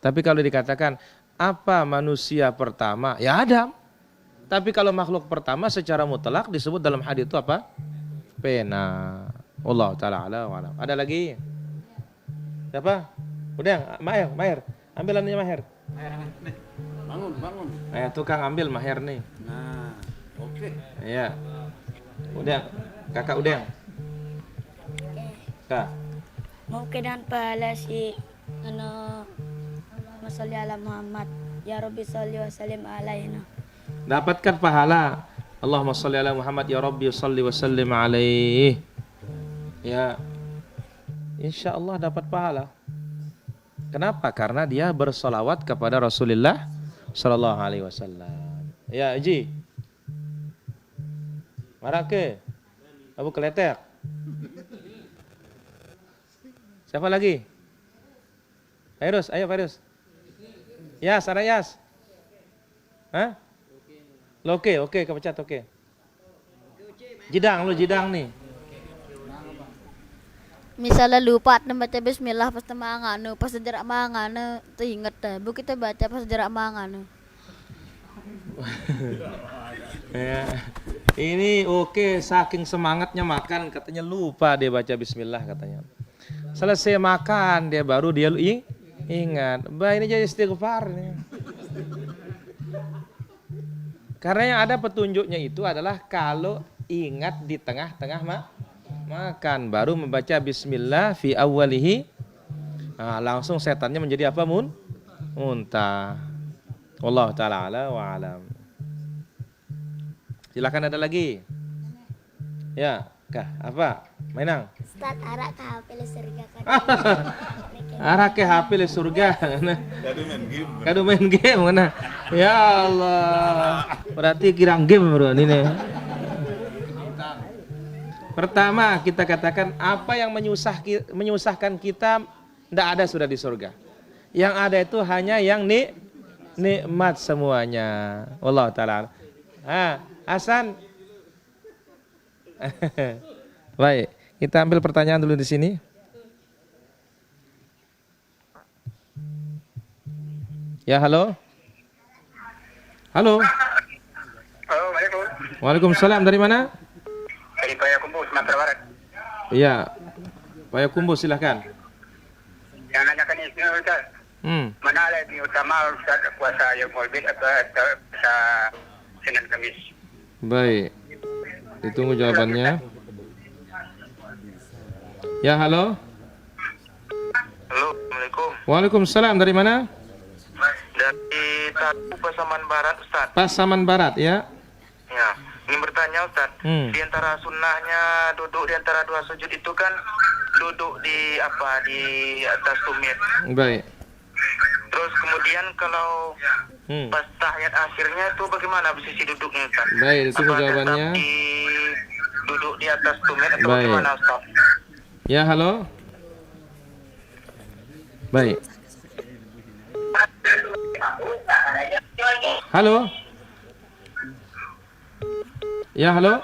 Tapi kalau dikatakan apa manusia pertama? Ya Adam. Tapi kalau makhluk pertama secara mutlak disebut dalam hadis itu apa? Pena. Wallahu taala ala wa alam. Ada lagi? Siapa? Udah, Mahir. Ambilannya Mahir.
Bangun.
Tukang ambil Mahir nih.
Nah, oke.
Iya. Udah, Kakak udah. Kak.
Mungkin pahala si Masalli ala Muhammad. Ya Rabbi salli wa sallim alaihi.
Dapatkan pahala. Allahumma salli ala Muhammad ya Rabbi salli wa sallim alaihi. Ya. Insyaallah dapat pahala. Kenapa? Karena dia bersolawat kepada Rasulullah sallallahu alaihi wasallam. Ya, Haji. Marake. Abu Keletek. Siapa lagi? Fairuz, ayo Fairuz. Yas, ada Yas. Hah? Oke, kepecat oke. Jidang nih.
Misalnya lupa baca bismillah pas manganu, pas jarak manganu, teringat dah. Bu kita baca pas jarak manganu.
Ya. Ini oke, saking semangatnya makan katanya lupa dia baca bismillah katanya. Selesai makan dia baru dia ingat. Bah ini jadi istighfar nih. Karena yang ada petunjuknya itu adalah kalau ingat di tengah-tengah makan baru membaca bismillah fi awwalihi. Nah, langsung setannya menjadi apa? Muntah. Wallahu taala ala wa alam. Silakan ada lagi. Ya, kah apa? Mainang.
Ustaz arak ke HP surga kan.
Arak ke HP surga. Kado main game mana? Ya Allah. Berarti kirang game bro ini. Pertama kita katakan apa yang menyusahkan kita tidak ada sudah di surga. Yang ada itu hanya yang nikmat semuanya. Wallahu taala. Hasan. Baik, kita ambil pertanyaan dulu di sini. Ya, halo.
Assalamualaikum.
Waalaikumsalam. Dari mana?
Dari Payakumbuh, Sumatera Barat.
Iya. Payakumbuh, silahkan.
Yang nanyakan ini Ustaz. Mana lebih utama Ustaz puasa yang Maulid atau puasa Senin Kamis?
Baik. Ditunggu jawabannya. Ya, halo.
Halo, Assalamualaikum.
Waalaikumsalam. Dari mana?
Dari Pasaman Barat, Ustaz.
Pasaman Barat, ya.
Ya, ingin bertanya Ustaz. Di antara sunnahnya duduk di antara dua sujud itu kan duduk di atas tumit.
Baik.
Terus kemudian kalau pas tahiyat akhirnya itu bagaimana posisi duduknya Ustaz?
Baik, itu
Apa
jawabannya.
tetap duduk di atas tumit atau
Baik.
bagaimana Ustaz?
Ya, halo. Baik. Halo. Ya, halo.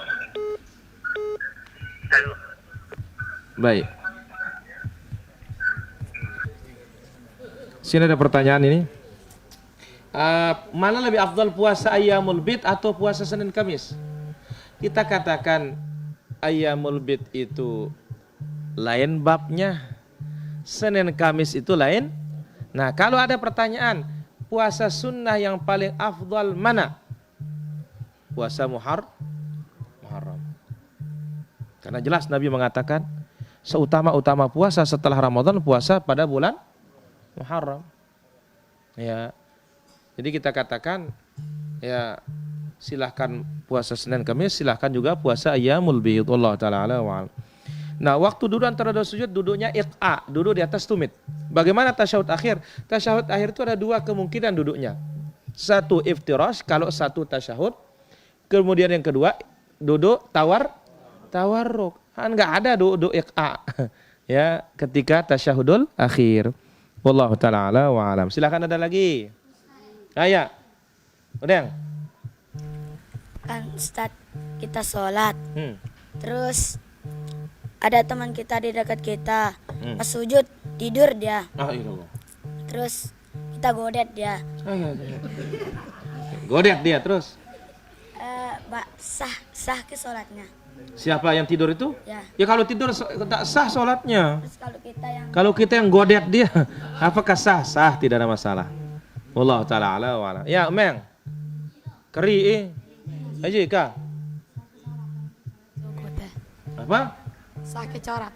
Baik. Sini ada pertanyaan ini. Mana lebih afdal, puasa Ayyamul Bid atau puasa Senin Kamis? Kita katakan Ayyamul Bid itu lain babnya, Senin Kamis itu lain. Nah, kalau ada pertanyaan, puasa sunnah yang paling afdal mana? Puasa Muharram. Karena jelas Nabi mengatakan seutama-utama puasa setelah Ramadan puasa pada bulan Muharram. Ya. Jadi kita katakan ya silahkan puasa Senin Kamis, silahkan juga puasa Ayyamul Bid. Allah taala ala wa alam. Nah, waktu duduk antara dua sujud duduknya iqa, duduk di atas tumit. Bagaimana tasyahud akhir? Tasyahud akhir itu ada dua kemungkinan duduknya. Satu iftirash kalau satu tasyahud. Kemudian yang kedua duduk tawarruk. Kan enggak ada duduk iqa. Ya, ketika tasyahudul akhir. Wallahu taala ala wa alam. Silakan ada lagi. Aya. Udah.
Kan Ustaz kita sholat. Terus ada teman kita di dekat kita. Pas sujud tidur dia. Terus kita godet dia.
Godet dia terus.
Sah ke sholatnya.
Siapa yang tidur itu?
Ya.
Ya kalau tidur tak sah sholatnya.
Terus
Kalau kita yang godet dia, apakah sah? Sah, tidak ada masalah. Wallahu taala ala wa ala. Ya, Meng. Keri aja ka. Apa?
Sakit coret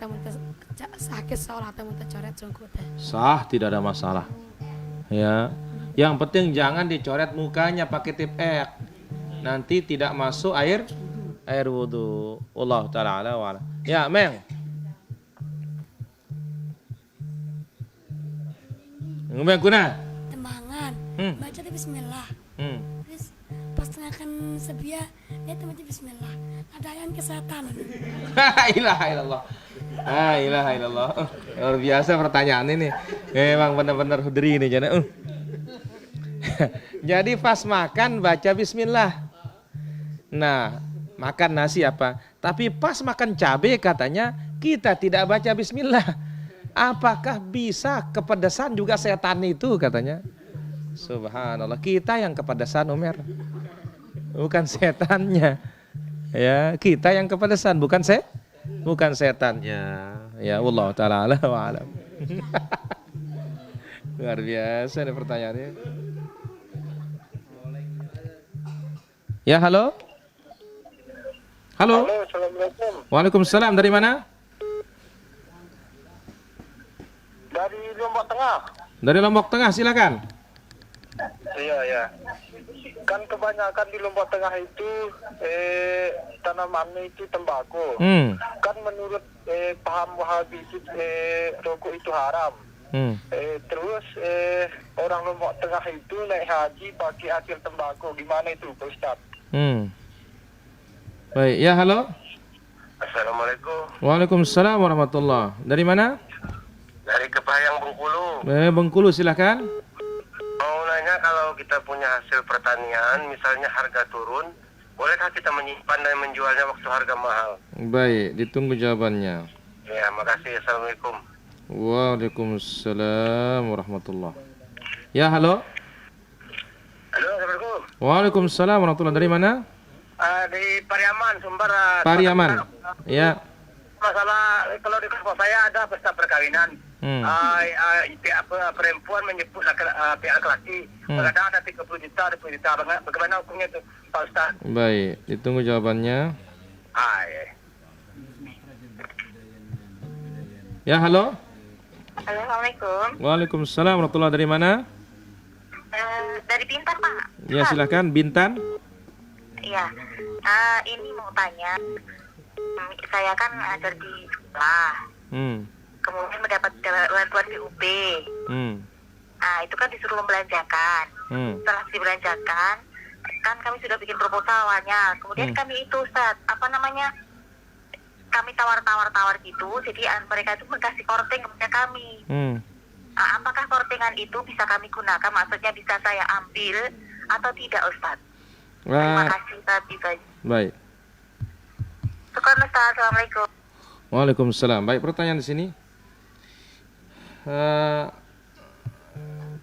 sungguh.
Sah, tidak ada masalah. Ya. Yang penting jangan dicoret mukanya pakai tip ek. Nanti tidak masuk air wudu. Allah taala ala wa ala. Ya, Meng. Meng kuna.
Tembangan. Baca bismillah. Terus pas tengahkan sebiah, dia baca bismillah. Ada yang kesehatan.
La ilaha illallah. La ilaha illallah. Luar biasa pertanyaan ini. Memang benar-benar hudri ini jana. Jadi pas makan baca bismillah. Nah, makan nasi apa? Tapi pas makan cabai katanya kita tidak baca bismillah. Apakah bisa kepedesan juga setan itu katanya? Subhanallah, kita yang kepedesan Umar. Bukan setannya. Ya, kita yang kepedesan bukan setannya. Ya Allah taala ala wa alam. Luar biasa ini pertanyaannya. Ya, halo. Halo.
Assalamualaikum.
Waalaikumsalam. Dari mana?
Dari Lombok Tengah.
Dari Lombok Tengah, silakan.
Iya. Kan kebanyakan di Lombok Tengah itu tanamannya itu tembakau. Kan menurut paham Wahabi itu rokok itu haram. Terus orang Lombok Tengah itu naik haji pakai hasil tembakau. Gimana itu, Pak Ustaz?
Baik, ya halo.
Assalamualaikum.
Waalaikumsalam warahmatullah. Dari mana?
Dari Kepayang Bengkulu.
Bengkulu, silakan.
Mau nanya, kalau kita punya hasil pertanian, misalnya harga turun, bolehkah kita menyimpan dan menjualnya waktu harga mahal?
Baik, ditunggu jawabannya.
Ya, makasih. Assalamualaikum.
Waalaikumsalam warahmatullah. Ya, halo.
Halo, Assalamualaikum.
Waalaikumsalam warahmatullah. Dari mana?
Di Pariaman, Sumber.
Pariaman. Ya.
Masalah kalau di kampung saya ada pesta perkawinan. Pihak perempuan menyebut pihak laki. Kadang ada 30 juta, 20 juta. Bagaimana hukumnya itu, Pak Ustaz?
Baik, ditunggu jawabannya. Ya, halo.
Assalamualaikum.
Waalaikumsalam warahmatullah. Dari mana?
Dari Bintan, Pak.
Ya, silakan. Bintan.
Iya. Ini mau tanya. Saya kan ngajar di sekolah. kemudian mendapat bantuan BUP. Nah, itu kan disuruh membelanjakan. Setelah dibelanjakan, kan kami sudah bikin proposal awalnya. Kemudian kami itu, Ustaz, kami tawar-tawar gitu. Jadi mereka itu mengasih korting kepada kami. Nah, apakah kortingan itu bisa kami gunakan? Maksudnya bisa saya ambil atau tidak, Ustaz? Terima kasih, Ustaz.
Baik.
Syukur, Ustaz. Assalamualaikum.
Waalaikumsalam. Baik, pertanyaan di sini.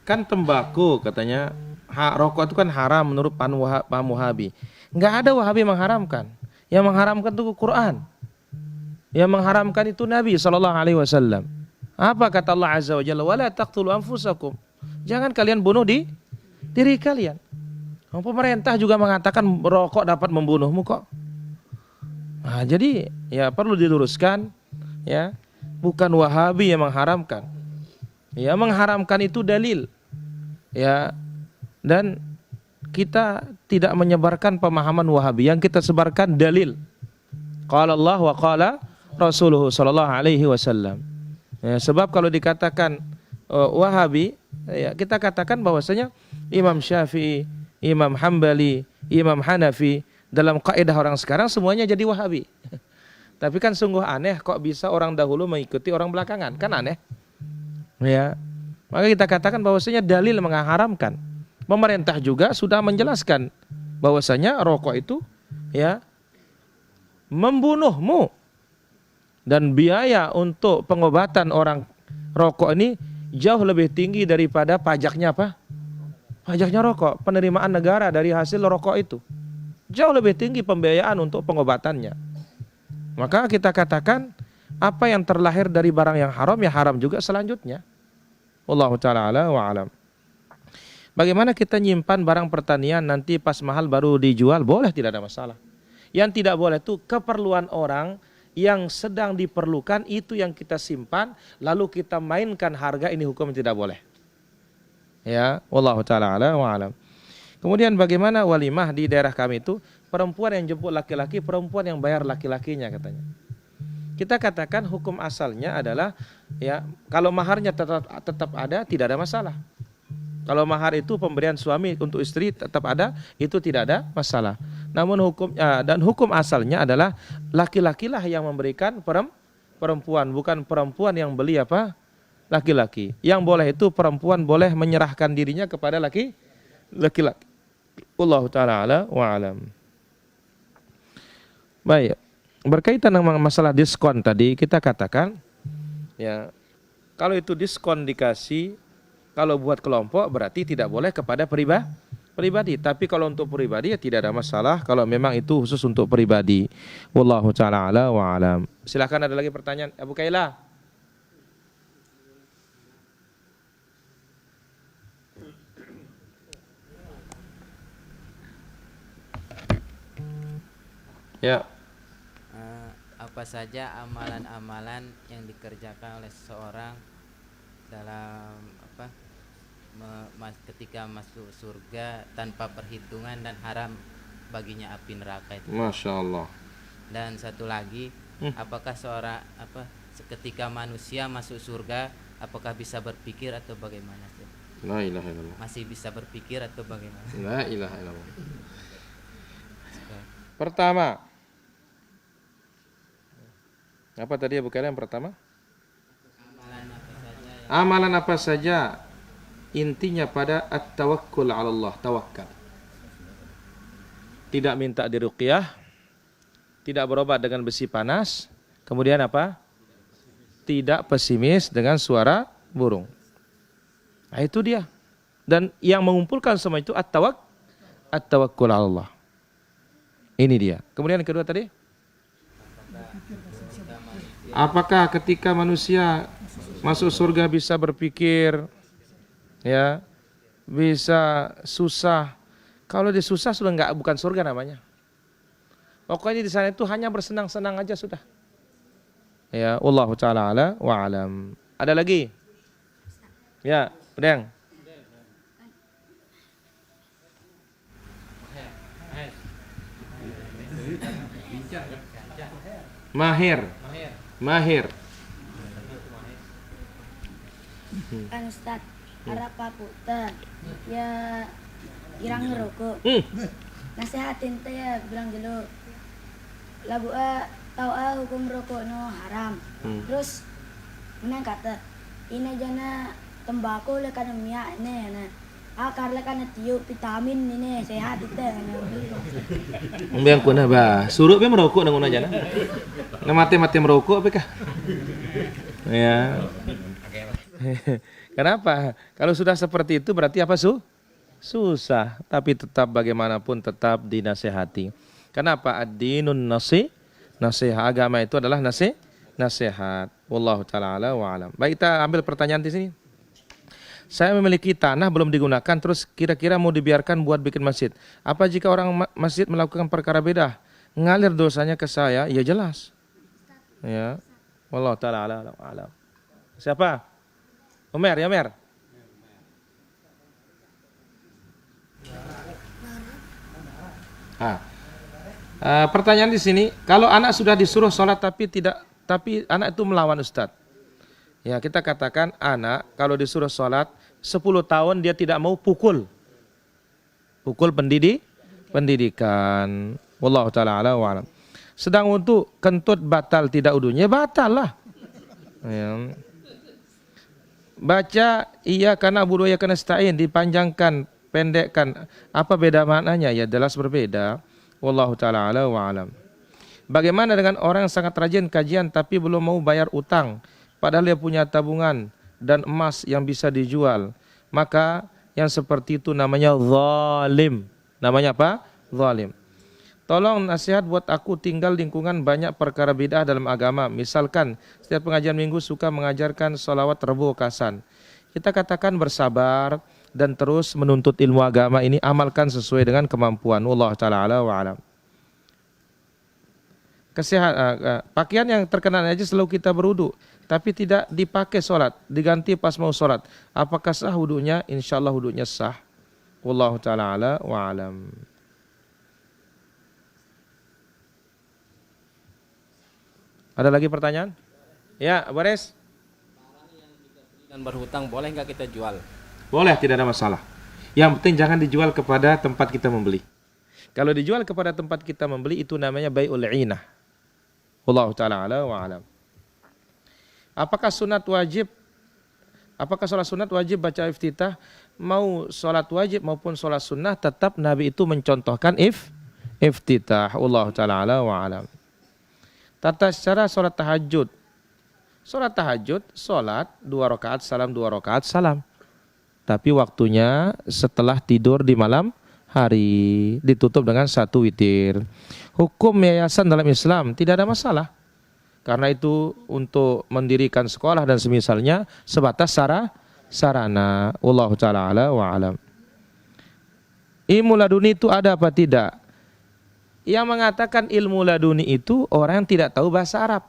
Kan tembakau katanya, rokok itu kan haram menurut paham Wahabi. Enggak ada Wahabi yang mengharamkan. Yang mengharamkan itu Quran. Yang mengharamkan itu Nabi SAW. Apa kata Allah Azza wa Jalla? Wala taqtulu anfusakum. Jangan kalian bunuh diri kalian. Pemerintah juga mengatakan rokok dapat membunuhmu kok. Nah, jadi ya perlu diluruskan, ya, bukan Wahabi yang mengharamkan. Ya, mengharamkan itu dalil. Ya. Dan kita tidak menyebarkan pemahaman Wahabi, yang kita sebarkan dalil. Qala Allah wa qala Rasulullah sallallahu alaihi wasallam. Ya, sebab kalau dikatakan Wahabi, ya, kita katakan bahwasanya Imam Syafi'i, Imam Hambali, Imam Hanafi, dalam kaidah orang sekarang semuanya jadi Wahabi. Tapi kan sungguh aneh kok bisa orang dahulu mengikuti orang belakangan, kan aneh. Ya. Maka kita katakan bahwasanya dalil mengharamkan. Pemerintah juga sudah menjelaskan bahwasanya rokok itu, ya, membunuhmu. Dan biaya untuk pengobatan orang rokok ini jauh lebih tinggi daripada pajaknya apa? Pajaknya rokok, penerimaan negara dari hasil rokok itu. Jauh lebih tinggi pembiayaan untuk pengobatannya. Maka kita katakan apa yang terlahir dari barang yang haram, ya haram juga selanjutnya. Wallahu ta'ala ala wa alam. Bagaimana kita nyimpan barang pertanian nanti pas mahal baru dijual? Boleh, tidak ada masalah. Yang tidak boleh itu keperluan orang yang sedang diperlukan itu yang kita simpan, lalu kita mainkan harga, ini hukum tidak boleh. Ya, wallahu ta'ala ala wa alam. Kemudian bagaimana walimah di daerah kami itu, perempuan yang jemput laki-laki, perempuan yang bayar laki-lakinya katanya. Kita katakan hukum asalnya adalah, ya, kalau maharnya tetap ada, tidak ada masalah. Kalau mahar itu pemberian suami untuk istri tetap ada, itu tidak ada masalah. Namun hukum asalnya adalah laki-lakilah yang memberikan perempuan, bukan perempuan yang beli apa? Laki-laki. Yang boleh itu perempuan boleh menyerahkan dirinya kepada laki-laki. Wallahu ta'ala ala wa alam. Baik. Berkaitan dengan masalah diskon tadi, kita katakan, ya, kalau itu diskon dikasih, kalau buat kelompok berarti tidak boleh kepada pribadi. Tapi kalau untuk pribadi ya tidak ada masalah kalau memang itu khusus untuk pribadi. Wallahu ta'ala ala wa alam. Silakan, ada lagi pertanyaan, Abu Kaila. Ya.
Apa saja amalan-amalan yang dikerjakan oleh seseorang dalam ketika masuk surga tanpa perhitungan dan haram baginya api neraka itu.
Masya Allah.
Dan satu lagi, apakah ketika manusia masuk surga, apakah bisa berpikir atau bagaimana?
La ilaha illallah.
Masih bisa berpikir atau bagaimana?
La ilaha illallah. Pertama, apa tadi Abu Kaila yang pertama? Amalan apa saja intinya pada at-tawakkul 'ala Allah, tawakal. Tidak minta diruqyah, tidak berobat dengan besi panas, kemudian apa? Tidak pesimis dengan suara burung. Nah, itu dia. Dan yang mengumpulkan semua itu at-tawakkul 'ala Allah. Ini dia. Kemudian yang kedua tadi? Apakah ketika manusia masuk surga bisa berpikir, ya, bisa susah? Kalau dia susah sudah bukan surga namanya. Pokoknya di sana itu hanya bersenang-senang aja sudah. Ya, wallahu ta'ala ala wa alam. Ada lagi? Ya, Udeng. Mahir.
Kan Ustaz, harap paputan. Ya irang ngerokok. Nasihatin teh ya bilang dulu. Lagu tahu hukum rokok no haram. Terus menang kata ini jana tembakau le kana minyak ini na. Akar le kana tiup vitamin ini sehat itu kana.
Yang kuna ba, suruh be merokok nang una jana. Na mati merokok apa kah? Ya. Kenapa? Kalau sudah seperti itu berarti apa susah, tapi tetap bagaimanapun tetap dinasehati. Kenapa? Ad-dinun nasihat. Agama itu adalah nasihat. Wallahu taala ala wa alam. Baik, kita ambil pertanyaan di sini. Saya memiliki tanah belum digunakan, terus kira-kira mau dibiarkan buat bikin masjid. Apa jika orang masjid melakukan perkara beda, ngalir dosanya ke saya? Ya jelas. Ya. Wallahu taala ala wa alam. Siapa? Omer, ya Mer. Pertanyaan di sini, kalau anak sudah disuruh sholat tapi anak itu melawan Ustadz. Ya, kita katakan anak kalau disuruh sholat 10 tahun dia tidak mau pukul pendidikan. Wallahu taala ala wa alam. Sedang untuk kentut batal tidak udunya, batal lah. Ya. Baca iya karena budu ya karena stain dipanjangkan, pendekkan. Apa beda maknanya? Ya jelas berbeda. Wallahu taala ala wa alam. Bagaimana dengan orang yang sangat rajin kajian tapi belum mau bayar utang, padahal dia punya tabungan dan emas yang bisa dijual? Maka yang seperti itu namanya zalim. Namanya apa? Zalim. Tolong nasihat buat aku, tinggal lingkungan banyak perkara bid'ah dalam agama. Misalkan setiap pengajian minggu suka mengajarkan sholawat Rebu Kasan. Kita katakan bersabar dan terus menuntut ilmu agama ini, amalkan sesuai dengan kemampuan. Wallahu taala ala wa alam. Pakaian yang terkena najis selalu kita berwudu, tapi tidak dipakai sholat, diganti pas mau sholat. Apakah sah wudunya? Insyaallah wudunya sah. Wallahu taala ala wa alam. Ada lagi pertanyaan? Ya, Baris.
Dan berhutang boleh nggak kita jual?
Boleh, tidak ada masalah. Yang penting jangan dijual kepada tempat kita membeli. Kalau dijual kepada tempat kita membeli itu namanya bai'ul 'inah. Wallahu taala ala wa alam. Apakah sholat sunat wajib baca iftitah? Mau sholat wajib maupun sholat sunnah tetap Nabi itu mencontohkan iftitah. Wallahu taala ala wa alam. Tata cara sholat tahajud. Sholat tahajud, sholat 2 rakaat salam, 2 rakaat salam. Tapi waktunya setelah tidur di malam hari, ditutup dengan 1 witir. Hukum yayasan dalam Islam tidak ada masalah. Karena itu untuk mendirikan sekolah dan semisalnya sebatas sarana. Wallahu taala ala wa alam. Ilmu laduni itu ada apa tidak? Yang mengatakan ilmu laduni itu orang yang tidak tahu bahasa Arab.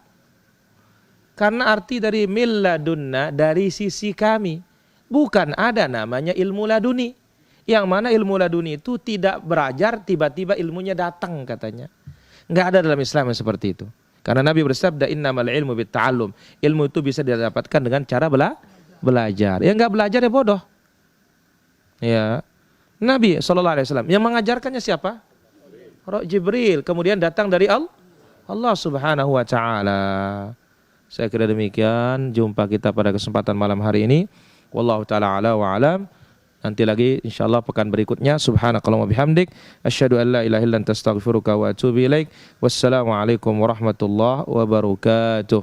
Karena arti dari milladunna dari sisi kami. Bukan ada namanya ilmu laduni. Yang mana ilmu laduni itu tidak belajar tiba-tiba ilmunya datang katanya. Enggak ada dalam Islam yang seperti itu. Karena Nabi bersabda innamal ilmu bitta'allum. Ilmu itu bisa didapatkan dengan cara belajar. Yang enggak belajar ya bodoh. Ya. Nabi SAW yang mengajarkannya siapa? Jibril. Kemudian datang dari Allah Subhanahu wa taala. Saya kira demikian jumpa kita pada kesempatan malam hari ini. Wallahu taala ala wa alam. Nanti lagi insyaallah pekan berikutnya. Subhanakallahumma bihamdik asyhadu an la ilaha illa anta astaghfiruka wa atubu ilaik. Wassalamualaikum warahmatullahi wabarakatuh.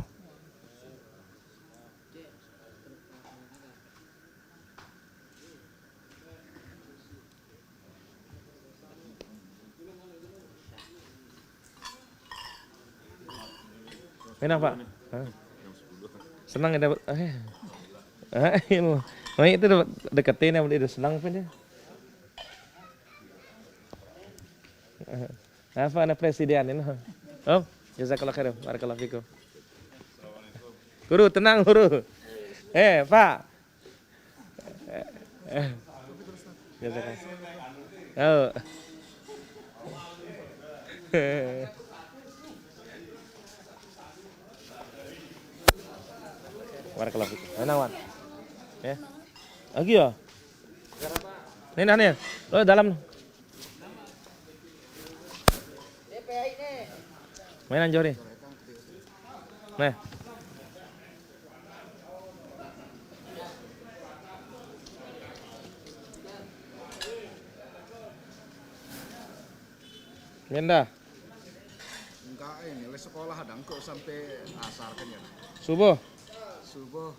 Kenapa? Senang ya dapat ilmu. Oh itu deketin yang udah senang pun dia. Apa anak presiden ini? Oh, jazakallah khair. Barakallahu fikum. Guru tenang guru. Pak. Jazakallah. Oh. Barakallahu fikum. Anawan. Ya. Lagi ya? Nih nah nih. Lo dalam. Mainan jori. Nih. Minda.
Enggak ini, les sekolah hadang kok sampai asar kan ya.
Subuh.
Subuh.